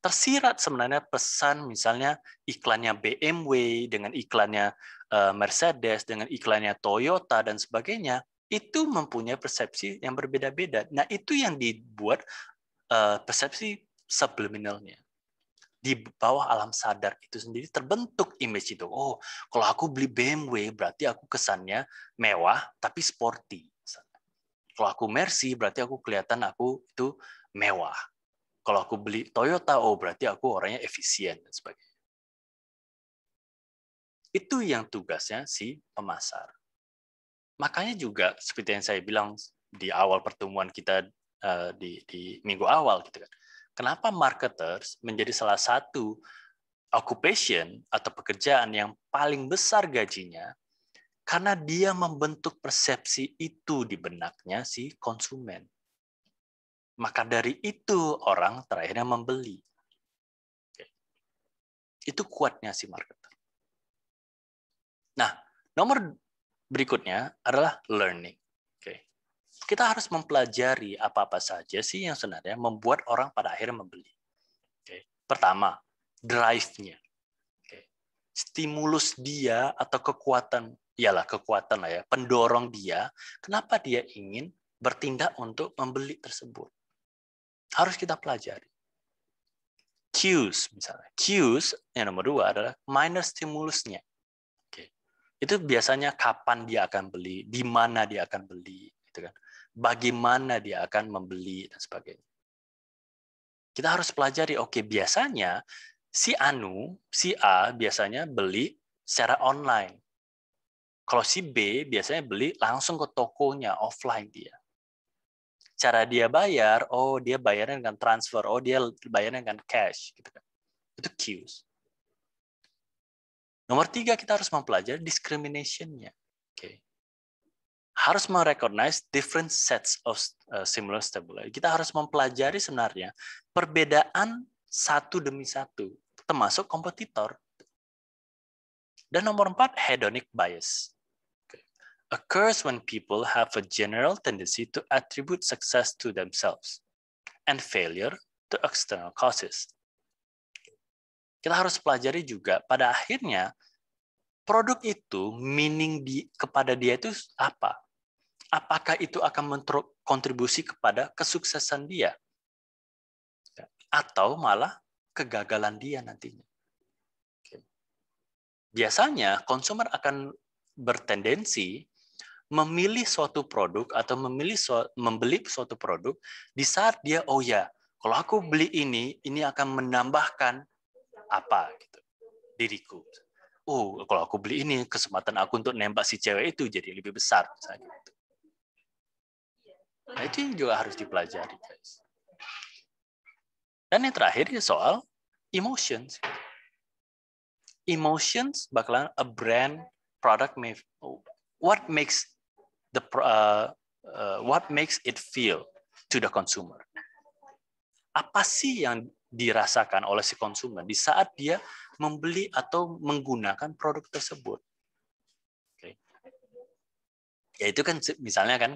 [SPEAKER 1] Tersirat sebenarnya pesan, misalnya iklannya BMW dengan iklannya Mercedes dengan iklannya Toyota dan sebagainya, itu mempunyai persepsi yang berbeda-beda. Nah, itu yang dibuat persepsi subliminalnya. Di bawah alam sadar itu sendiri terbentuk image itu. Oh, kalau aku beli BMW berarti aku kesannya mewah tapi sporty. Kalau aku Mercy berarti aku kelihatan aku itu mewah. Kalau aku beli Toyota, oh berarti aku orangnya efisien dan sebagainya. Itu yang tugasnya si pemasar. Makanya juga seperti yang saya bilang di awal pertemuan kita di minggu awal gitu kan. Kenapa marketers menjadi salah satu occupation atau pekerjaan yang paling besar gajinya? Karena dia membentuk persepsi itu di benaknya si konsumen. Maka dari itu orang terakhirnya membeli. Itu kuatnya si marketer. Nah, nomor berikutnya adalah learning. Kita harus mempelajari apa-apa saja sih yang sebenarnya membuat orang pada akhirnya membeli. Pertama, drive-nya. Stimulus dia atau kekuatan, kekuatan lah ya, pendorong dia, kenapa dia ingin bertindak untuk membeli tersebut. Harus kita pelajari. Cues misalnya. Cues yang nomor 2 adalah minor stimulusnya. Itu biasanya kapan dia akan beli, di mana dia akan beli, gitu kan. Bagaimana dia akan membeli dan sebagainya. Kita harus pelajari, oke, biasanya si A biasanya beli secara online. Kalau si B biasanya beli langsung ke tokonya, offline dia. Cara dia bayar, oh dia bayarnya dengan transfer, oh dia bayarnya dengan cash, gitu kan. Itu cues. Nomor 3, kita harus mempelajari discrimination-nya. Harus merecognize different sets of similar stimuli. Kita harus mempelajari sebenarnya perbedaan satu demi satu, termasuk kompetitor. Dan nomor 4, hedonic bias. Occurs when people have a general tendency to attribute success to themselves and failure to external causes. Kita harus pelajari juga pada akhirnya produk itu meaning kepada dia itu apa? Apakah itu akan kontribusi kepada kesuksesan dia? Atau malah kegagalan dia nantinya. Biasanya konsumen akan bertendensi memilih suatu produk atau membeli suatu produk di saat dia, oh ya, kalau aku beli ini akan menambahkan apa gitu diriku. Oh, kalau aku beli ini, kesempatan aku untuk nembak si cewek itu jadi lebih besar, misalnya gitu. Nah, itu yang juga harus dipelajari, guys. Dan yang terakhir ya soal emotions. Emotions bakalan a brand product what makes it feel to the consumer. Apa sih yang dirasakan oleh si konsumen di saat dia membeli atau menggunakan produk tersebut? Ya itu kan misalnya kan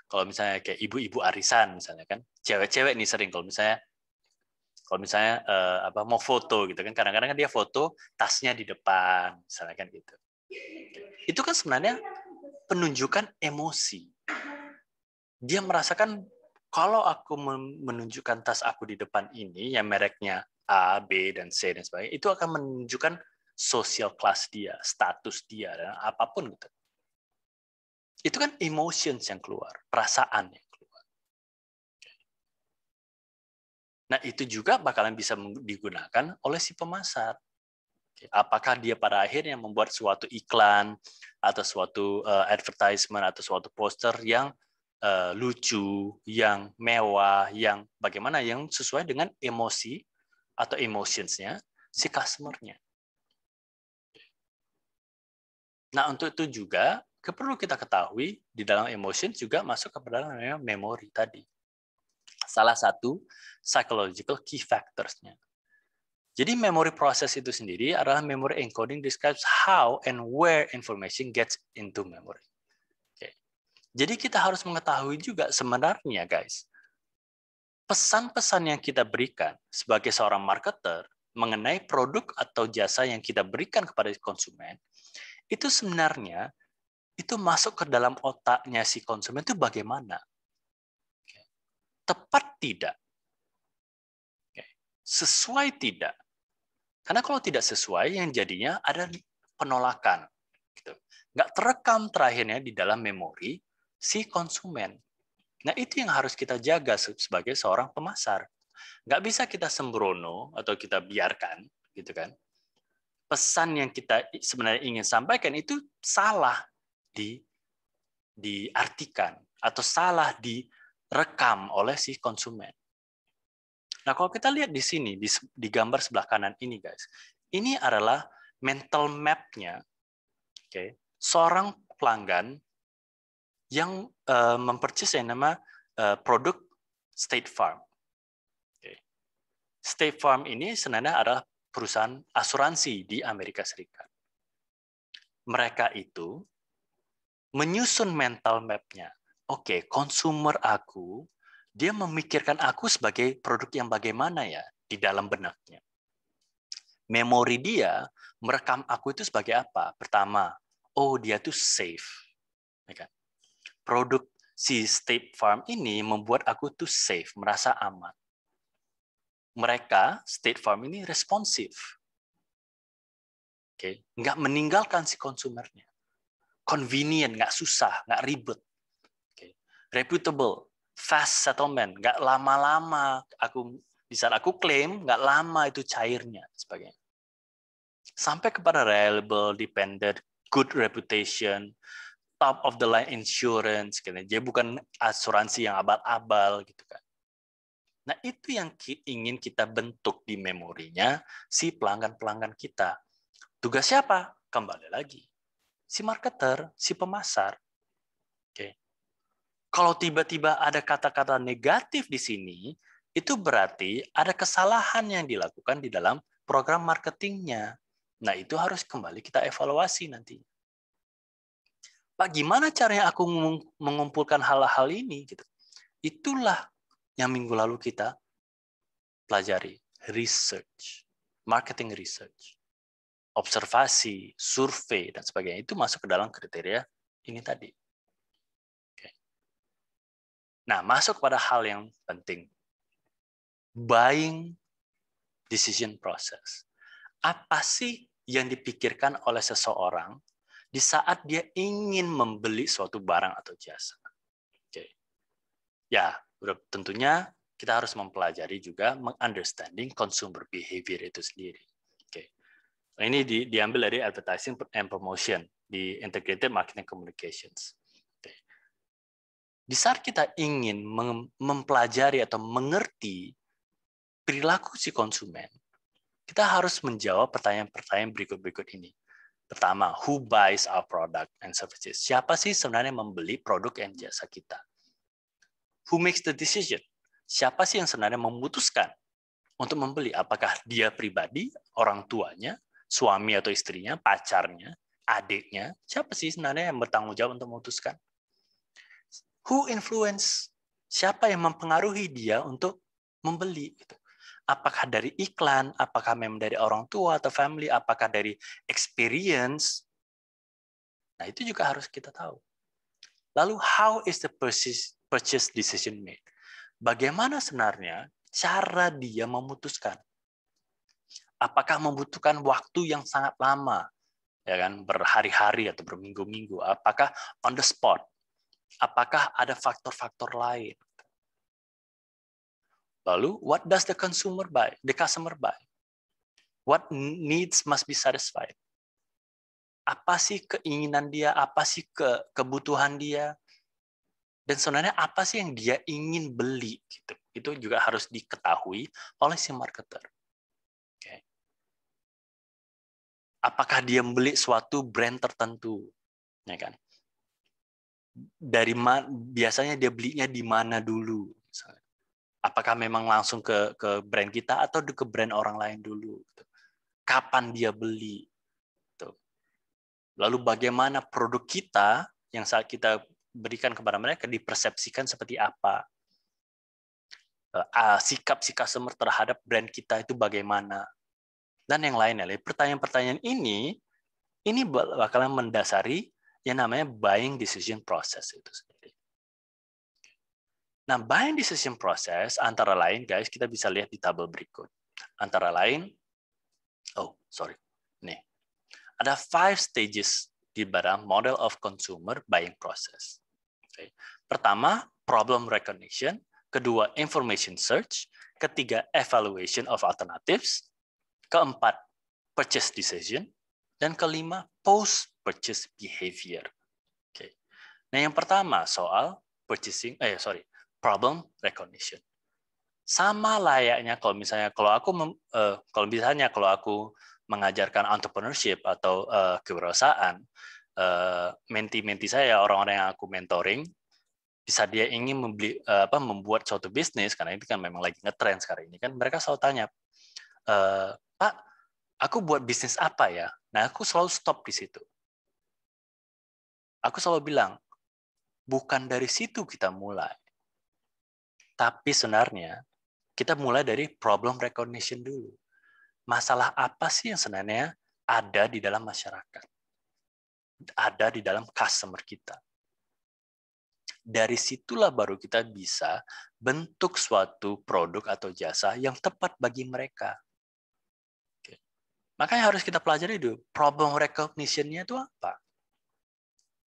[SPEAKER 1] kalau misalnya kayak ibu-ibu arisan misalnya kan, cewek-cewek nih sering kalau misalnya mau foto gitu kan, kadang-kadang kan dia foto tasnya di depan misalnya kan gitu. Itu kan sebenarnya penunjukan emosi. Dia merasakan kalau aku menunjukkan tas aku di depan ini yang mereknya A, B dan C dan sebagainya, itu akan menunjukkan social class dia, status dia dan apapun gitu. Itu kan emotions yang keluar, perasaan yang keluar. Nah, itu juga bakalan bisa digunakan oleh si pemasar. Apakah dia pada akhirnya membuat suatu iklan atau suatu advertisement atau suatu poster yang lucu, yang mewah, yang bagaimana, yang sesuai dengan emosi atau emotions-nya si customer-nya. Nah, untuk itu juga perlu kita ketahui di dalam emotion juga masuk ke dalam memori tadi. Salah satu psychological key factors-nya. Jadi memory process itu sendiri adalah memory encoding describes how and where information gets into memory. Oke. Jadi kita harus mengetahui juga sebenarnya guys, pesan-pesan yang kita berikan sebagai seorang marketer mengenai produk atau jasa yang kita berikan kepada konsumen, itu sebenarnya itu masuk ke dalam otaknya si konsumen itu bagaimana. Tepat tidak? Sesuai tidak? Karena kalau tidak sesuai, yang jadinya ada penolakan. Gitu. Nggak terekam terakhirnya di dalam memori si konsumen. Nah, itu yang harus kita jaga sebagai seorang pemasar. Nggak bisa kita sembrono atau kita biarkan, gitu kan. Pesan yang kita sebenarnya ingin sampaikan itu salah diartikan atau salah direkam oleh si konsumen. Nah, kalau kita lihat di sini, di gambar sebelah kanan ini, guys, ini adalah mental map-nya, seorang pelanggan yang mempercayai yang nama produk State Farm. State Farm ini sebenarnya adalah perusahaan asuransi di Amerika Serikat. Mereka itu menyusun mental map-nya. Oke, consumer aku, dia memikirkan aku sebagai produk yang bagaimana ya di dalam benaknya. Memori dia merekam aku itu sebagai apa? Pertama, oh dia tuh safe. Produk si State Farm ini membuat aku tuh safe, merasa aman. Mereka, State Farm ini responsif. Nggak meninggalkan si konsumernya. Convenient, nggak susah, nggak ribet. Reputable, fast settlement, nggak lama-lama. Di saat aku klaim, nggak lama itu cairnya, sebagainya. Sampai kepada reliable, dependent, good reputation, top of the line insurance, jadi bukan asuransi yang abal-abal, gitu kan. Nah, itu yang ingin kita bentuk di memorinya si pelanggan-pelanggan kita. Tugas siapa? Kembali lagi, si marketer, si pemasar. Kalau tiba-tiba ada kata-kata negatif di sini, itu berarti ada kesalahan yang dilakukan di dalam program marketingnya. Nah, itu harus kembali kita evaluasi nanti. Pak, gimana caranya aku mengumpulkan hal-hal ini? Gitu. Itulah yang minggu lalu kita pelajari. Research, marketing research, observasi, survei, dan sebagainya. Itu masuk ke dalam kriteria ini tadi. Nah, masuk pada hal yang penting. Buying decision process. Apa sih yang dipikirkan oleh seseorang di saat dia ingin membeli suatu barang atau jasa? Ya, tentunya kita harus mempelajari juga understanding consumer behavior itu sendiri. Nah, ini diambil dari advertising and promotion di integrated marketing communications. Di saat kita ingin mempelajari atau mengerti perilaku si konsumen, kita harus menjawab pertanyaan-pertanyaan berikut ini. Pertama, who buys our product and services? Siapa sih sebenarnya membeli produk dan jasa kita? Who makes the decision? Siapa sih yang sebenarnya memutuskan untuk membeli? Apakah dia pribadi, orang tuanya, suami atau istrinya, pacarnya, adiknya? Siapa sih sebenarnya yang bertanggung jawab untuk memutuskan? Who influence? Siapa yang mempengaruhi dia untuk membeli? Apakah dari iklan? Apakah memang dari orang tua atau family? Apakah dari experience? Nah, itu juga harus kita tahu. Lalu, how is the purchase decision made? Bagaimana sebenarnya cara dia memutuskan? Apakah membutuhkan waktu yang sangat lama, ya kan, berhari-hari atau berminggu-minggu? Apakah on the spot? Apakah ada faktor-faktor lain? Lalu, what does the customer buy? What needs must be satisfied? Apa sih keinginan dia? Apa sih kebutuhan dia? Dan sebenarnya apa sih yang dia ingin beli? Gitu. Itu juga harus diketahui oleh si marketer. Apakah dia membeli suatu brand tertentu? Ya kan? biasanya dia belinya di mana dulu. Misalnya. Apakah memang langsung ke brand kita atau ke brand orang lain dulu? Gitu. Kapan dia beli? Gitu. Lalu bagaimana produk kita yang saat kita berikan kepada mereka dipersepsikan seperti apa? Sikap si customer terhadap brand kita itu bagaimana? Dan yang lainnya. Pertanyaan-pertanyaan ini bakalan mendasari yang namanya buying decision process itu sendiri. Nah, buying decision process antara lain, guys, kita bisa lihat di tabel berikut. Antara lain, nih, ada 5 stages di dalam model of consumer buying process. Okay. Pertama, problem recognition. Kedua, information search. Ketiga, evaluation of alternatives. Keempat, purchase decision. Dan kelima, post-purchase behavior. Okay. Nah, yang pertama soal problem recognition. Sama layaknya kalau aku mengajarkan entrepreneurship atau kewirausahaan, menti-menti saya, orang-orang yang aku mentoring, bisa dia ingin membuat suatu bisnis, karena itu kan memang lagi ngetrend sekarang ini kan, mereka selalu tanya, Pak, aku buat bisnis apa ya? Nah, aku selalu stop di situ. Aku selalu bilang, bukan dari situ kita mulai. Tapi sebenarnya, kita mulai dari problem recognition dulu. Masalah apa sih yang sebenarnya ada di dalam masyarakat? Ada di dalam customer kita. Dari situlah baru kita bisa bentuk suatu produk atau jasa yang tepat bagi mereka. Oke. Makanya harus kita pelajari dulu, problem recognition-nya itu apa?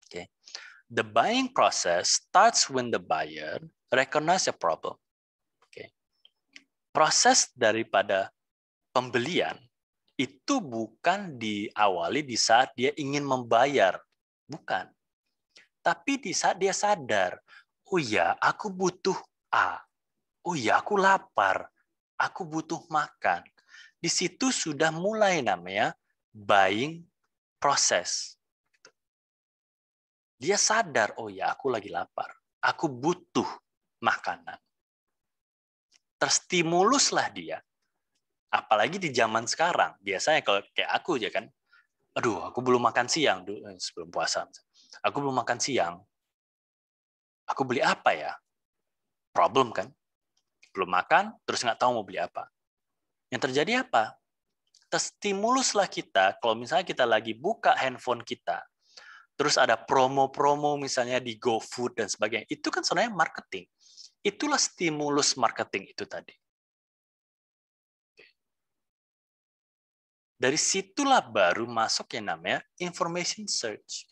[SPEAKER 1] Oke. The buying process starts when the buyer recognize a problem. Oke. Proses daripada pembelian itu bukan diawali di saat dia ingin membayar. Bukan. Tapi di saat dia sadar, oh ya, aku butuh A. Oh ya, aku lapar. Aku butuh makan. Di situ sudah mulai namanya buying process. Dia sadar, oh ya, aku lagi lapar. Aku butuh makanan. Terstimuluslah dia. Apalagi di zaman sekarang. Biasanya kalau kayak aku aja kan, aduh, aku belum makan siang sebelum puasa. Aku belum makan siang. Aku beli apa ya? Problem kan? Belum makan, terus nggak tahu mau beli apa. Yang terjadi apa? Terstimuluslah kita, kalau misalnya kita lagi buka handphone kita, terus ada promo-promo misalnya di GoFood dan sebagainya, itu kan sebenarnya marketing. Itulah stimulus marketing itu tadi. Dari situlah baru masuk yang namanya information search.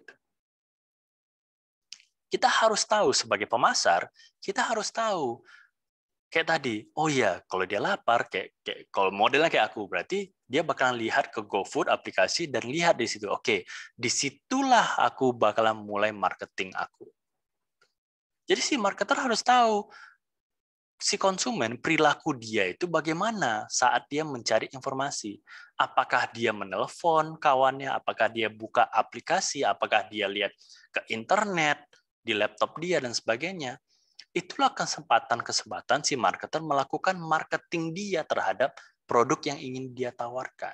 [SPEAKER 1] Kita harus tahu sebagai pemasar, kita harus tahu kayak tadi, oh ya, kalau dia lapar, kayak kalau modelnya kayak aku, berarti dia bakalan lihat ke GoFood aplikasi dan lihat di situ. Oke, disitulah aku bakalan mulai marketing aku. Jadi si marketer harus tahu si konsumen, perilaku dia itu bagaimana saat dia mencari informasi. Apakah dia menelpon kawannya, apakah dia buka aplikasi, apakah dia lihat ke internet, di laptop dia, dan sebagainya. Itulah kesempatan si marketer melakukan marketing dia terhadap produk yang ingin dia tawarkan.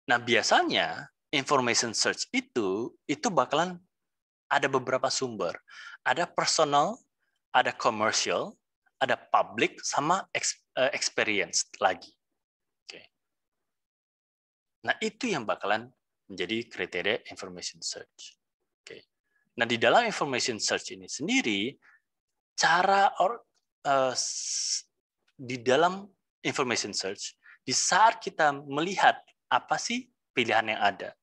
[SPEAKER 1] Nah, biasanya information search itu bakalan ada beberapa sumber. Ada personal, ada commercial, ada public, sama experience lagi. Oke. Nah, itu yang bakalan menjadi kriteria information search. Oke. Nah, di dalam information search ini sendiri, di dalam information search, di saat kita melihat apa sih pilihan yang ada,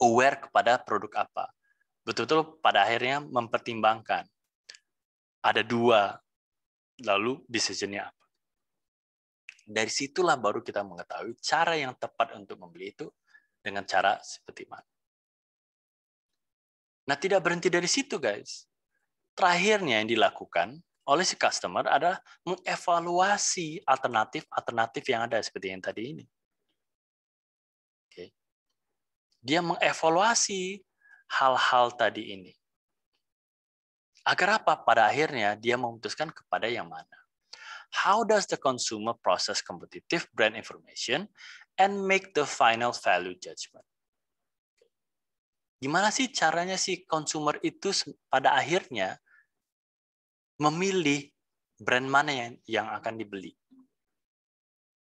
[SPEAKER 1] aware kepada produk apa, betul-betul pada akhirnya mempertimbangkan, ada 2, lalu decision-nya apa. Dari situlah baru kita mengetahui cara yang tepat untuk membeli itu dengan cara seperti mana. Nah, tidak berhenti dari situ, guys. Terakhirnya yang dilakukan oleh si customer adalah mengevaluasi alternatif yang ada seperti yang tadi ini. Oke. dia mengevaluasi hal-hal tadi ini. Agar apa? Pada akhirnya dia memutuskan kepada yang mana. How does the consumer process competitive brand information and make the final value judgment? Gimana sih caranya si consumer itu pada akhirnya memilih brand mana yang akan dibeli?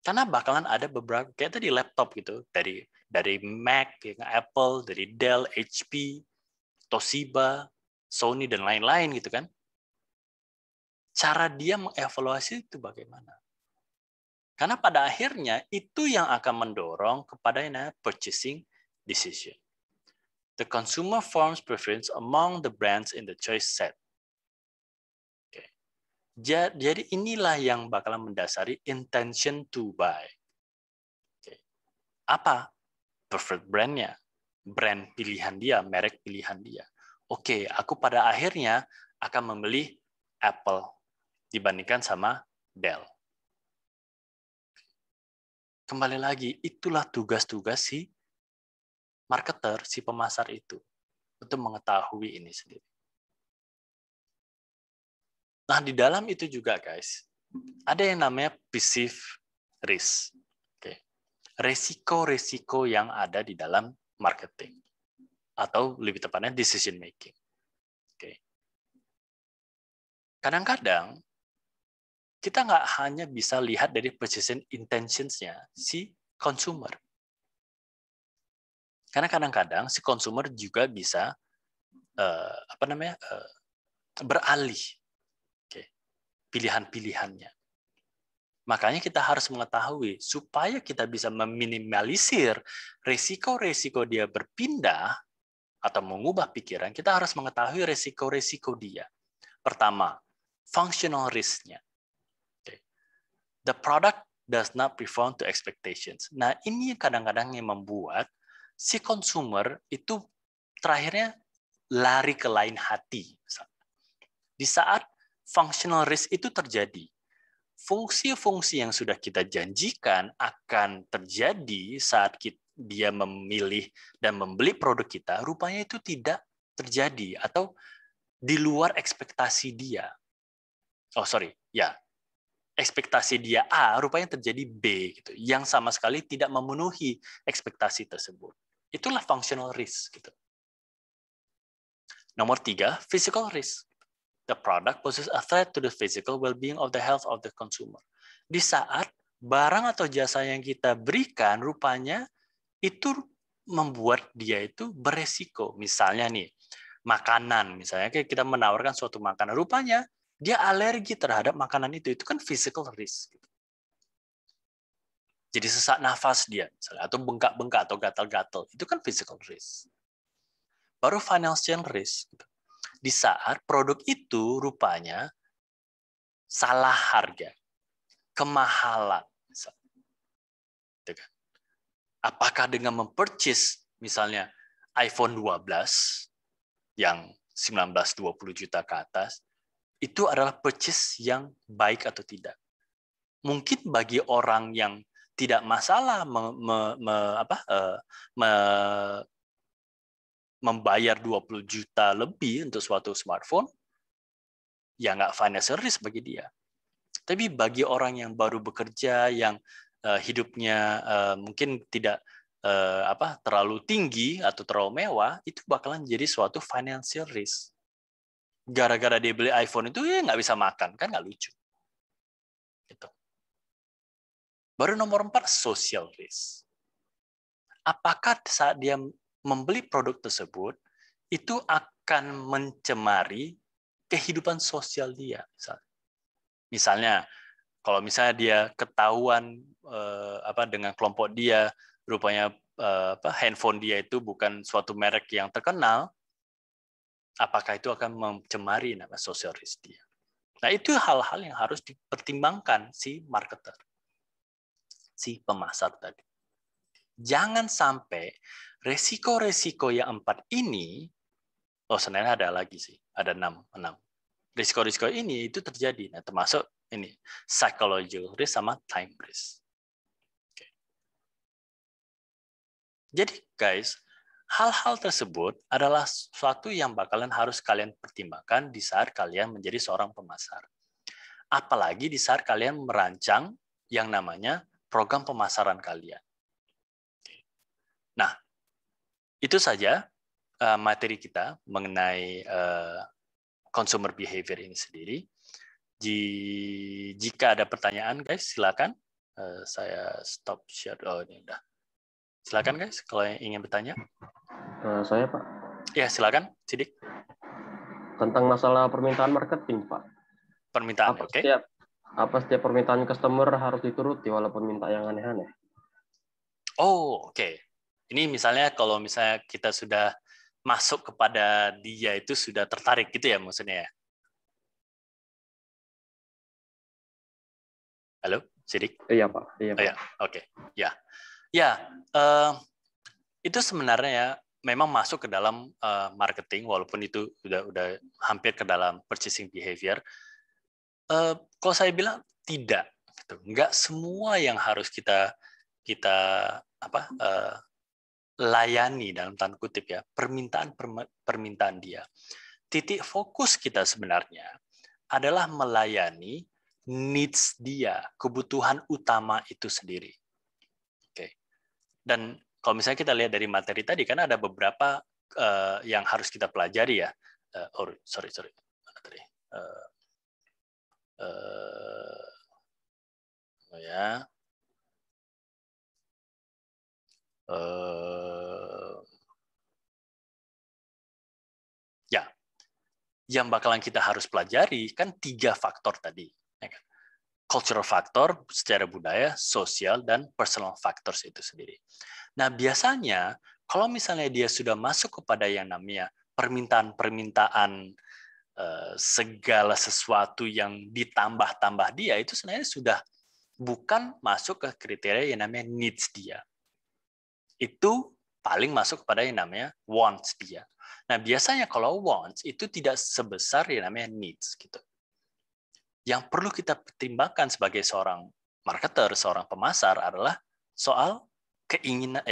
[SPEAKER 1] Karena bakalan ada beberapa kayak tadi laptop gitu, dari Mac, Apple, dari Dell, HP, Toshiba, Sony dan lain-lain gitu kan. Cara dia mengevaluasi itu bagaimana? Karena pada akhirnya itu yang akan mendorong kepada purchasing decision. The consumer forms preference among the brands in the choice set. Okay. Jadi inilah yang bakalan mendasari intention to buy. Okay. Apa preferred brand-nya? Brand pilihan dia, merek pilihan dia. Oke, aku pada akhirnya akan memilih Apple dibandingkan sama Dell. Kembali lagi, itulah tugas-tugas si marketer, si pemasar itu, untuk mengetahui ini sendiri. Nah, di dalam itu juga, guys, ada yang namanya perceived risk. Oke. Resiko-resiko yang ada di dalam marketing. Atau lebih tepatnya decision making. Oke. Kadang-kadang, kita nggak hanya bisa lihat dari purchasing intentions-nya si consumer. Karena kadang-kadang si consumer juga bisa beralih pilihan-pilihannya. Makanya kita harus mengetahui supaya kita bisa meminimalisir resiko-resiko dia berpindah atau mengubah pikiran, kita harus mengetahui resiko-resiko dia. Pertama, functional risk-nya. Okay. The product does not perform to expectations. Nah, ini kadang-kadang yang membuat si consumer itu terakhirnya lari ke lain hati. Di saat functional risk itu terjadi, fungsi-fungsi yang sudah kita janjikan akan terjadi saat dia memilih dan membeli produk kita, rupanya itu tidak terjadi atau di luar ekspektasi dia. Ekspektasi dia A, rupanya terjadi B, gitu, yang sama sekali tidak memenuhi ekspektasi tersebut. Itulah functional risk. Gitu. Nomor 3, physical risk. The product poses a threat to the physical well-being of the health of the consumer. Di saat barang atau jasa yang kita berikan rupanya itu membuat dia itu beresiko. Misalnya nih, makanan, misalnya kita menawarkan suatu makanan, rupanya dia alergi terhadap makanan itu kan physical risk. Jadi sesak nafas dia, misalnya, atau bengkak-bengkak atau gatal-gatal, itu kan physical risk. Baru financial risk. Di saat produk itu rupanya salah harga, kemahalan. Apakah dengan mempurchase misalnya iPhone 12 yang 19-20 juta ke atas, itu adalah purchase yang baik atau tidak? Mungkin bagi orang yang tidak masalah membayar 20 juta lebih untuk suatu smartphone, ya nggak financial risk bagi dia. Tapi bagi orang yang baru bekerja, yang hidupnya mungkin tidak terlalu tinggi atau terlalu mewah, itu bakalan jadi suatu financial risk. Gara-gara dia beli iPhone itu ya nggak bisa makan, kan nggak lucu. Gitu. Baru nomor 4, social risk. Apakah saat dia membeli produk tersebut, itu akan mencemari kehidupan sosial dia. Misalnya, kalau misalnya dia ketahuan dengan kelompok dia, rupanya handphone dia itu bukan suatu merek yang terkenal, apakah itu akan mencemari nama social risk dia? Nah, itu hal-hal yang harus dipertimbangkan si marketer, si pemasar tadi. Jangan sampai resiko-resiko yang 4 ini, sebenarnya ada lagi sih, ada 6. Risiko-risiko ini itu terjadi, nah, termasuk ini psychological risk sama time risk. Okay. Jadi guys, Hal-hal tersebut adalah sesuatu yang bakalan harus kalian pertimbangkan di saat kalian menjadi seorang pemasar. Apalagi di saat kalian merancang yang namanya program pemasaran kalian. Nah, itu saja materi kita mengenai consumer behavior ini sendiri. Jika ada pertanyaan, guys, silakan. Saya stop share. Oh, ini udah. Silakan, guys, kalau yang ingin bertanya.
[SPEAKER 2] Saya, Pak.
[SPEAKER 1] Ya, silakan, Sidik.
[SPEAKER 2] Tentang masalah permintaan marketing, Pak.
[SPEAKER 1] Permintaan, oke.
[SPEAKER 2] Apa setiap permintaan customer harus dituruti walaupun minta yang aneh-aneh?
[SPEAKER 1] Oh, oke. Ini misalnya kalau misalnya kita sudah masuk kepada dia itu sudah tertarik gitu ya maksudnya ya. Halo, Sidik?
[SPEAKER 2] Iya, Pak. Iya, Pak.
[SPEAKER 1] Oh, ya, oke. Ya. Ya, itu sebenarnya ya memang masuk ke dalam marketing walaupun itu udah hampir ke dalam purchasing behavior. Kalau saya bilang tidak, gitu. Nggak semua yang harus kita layani dalam tanda kutip ya permintaan dia. Titik fokus kita sebenarnya adalah melayani needs dia, kebutuhan utama itu sendiri. Oke. Dan kalau misalnya kita lihat dari materi tadi kan ada beberapa yang harus kita pelajari ya. Sorry. Mana tadi? Ya. Ya, yang bakalan kita harus pelajari kan 3 faktor tadi. Ya kan? Cultural factor secara budaya, sosial, dan personal factors itu sendiri. Nah, biasanya kalau misalnya dia sudah masuk kepada yang namanya permintaan-permintaan segala sesuatu yang ditambah-tambah dia, itu sebenarnya sudah bukan masuk ke kriteria yang namanya needs dia. Itu paling masuk kepada yang namanya wants dia. Nah, biasanya kalau wants itu tidak sebesar yang namanya needs gitu. Yang perlu kita pertimbangkan sebagai seorang marketer, seorang pemasar adalah soal keinginan,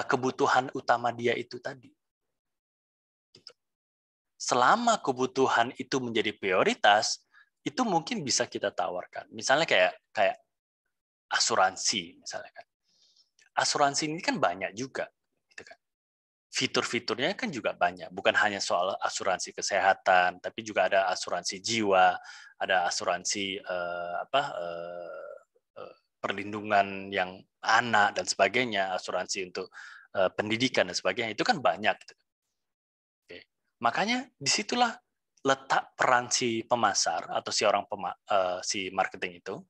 [SPEAKER 1] kebutuhan utama dia itu tadi. Gitu. Selama kebutuhan itu menjadi prioritas, itu mungkin bisa kita tawarkan. Misalnya kayak asuransi, misalnya kan. Asuransi ini kan banyak juga, gitu kan. Fitur-fiturnya kan juga banyak, bukan hanya soal asuransi kesehatan, tapi juga ada asuransi jiwa, ada asuransi perlindungan yang anak dan sebagainya, asuransi untuk pendidikan dan sebagainya, itu kan banyak. Oke. Makanya disitulah letak peran si pemasar atau si marketing itu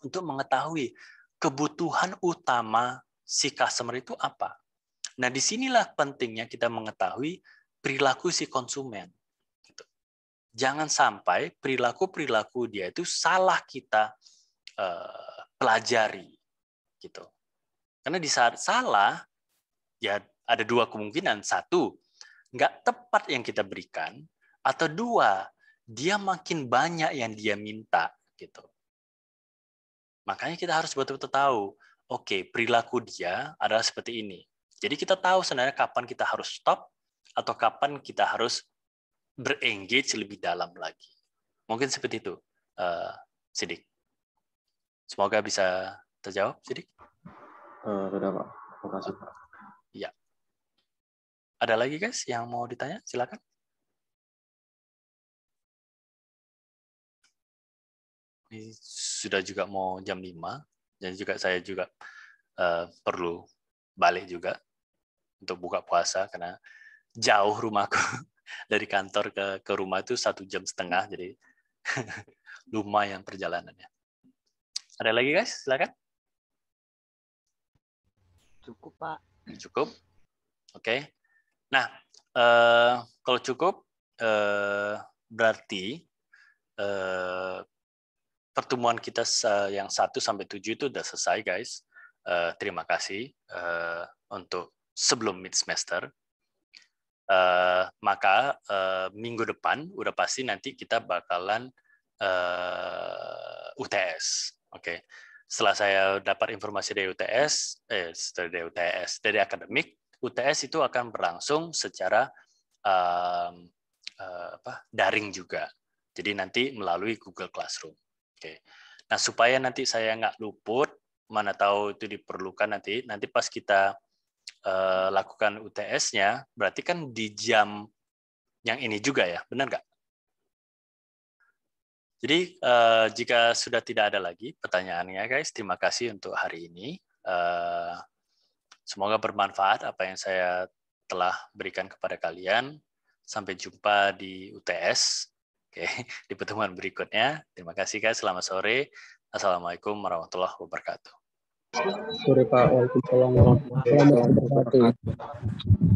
[SPEAKER 1] untuk mengetahui kebutuhan utama si customer itu apa. Nah, disinilah pentingnya kita mengetahui perilaku si konsumen. Gitu. Jangan sampai perilaku-perilaku dia itu salah kita pelajari. Gitu. Karena di saat salah, ya ada 2 kemungkinan. 1, nggak tepat yang kita berikan. Atau 2, dia makin banyak yang dia minta. Gitu. Makanya kita harus betul-betul tahu, oke, perilaku dia adalah seperti ini. Jadi kita tahu sebenarnya kapan kita harus stop atau kapan kita harus berengage lebih dalam lagi. Mungkin seperti itu, Sidik. Semoga bisa terjawab, Sidik.
[SPEAKER 2] Sudah, Pak. Terima kasih, Pak.
[SPEAKER 1] Ya. Ada lagi, guys, yang mau ditanya? Silakan. Ini sudah juga mau jam 5, dan juga saya juga perlu balik juga untuk buka puasa, karena jauh rumahku dari kantor ke rumah itu 1,5 jam, jadi lumayan perjalanannya. Ada lagi, guys? Silakan.
[SPEAKER 3] Cukup, Pak.
[SPEAKER 1] Cukup. Oke. Nah, kalau cukup berarti pertemuan kita yang 1 sampai 7 itu udah selesai, guys. Terima kasih untuk sebelum mid semester. Maka minggu depan udah pasti nanti kita bakalan UTS. Setelah saya dapat informasi dari UTS, dari akademik, UTS itu akan berlangsung secara daring juga. Jadi nanti melalui Google Classroom. Oke. Nah, supaya nanti saya nggak luput, mana tahu itu diperlukan nanti pas kita lakukan UTS-nya, berarti kan di jam yang ini juga ya, benar nggak? Jadi jika sudah tidak ada lagi pertanyaannya, guys, terima kasih untuk hari ini. Semoga bermanfaat apa yang saya telah berikan kepada kalian. Sampai jumpa di UTS. Oke, di pertemuan berikutnya. Terima kasih, guys. Selamat sore. Assalamualaikum warahmatullahi wabarakatuh.
[SPEAKER 3] Sore Pak, waalaikumsalam warahmatullahi wabarakatuh.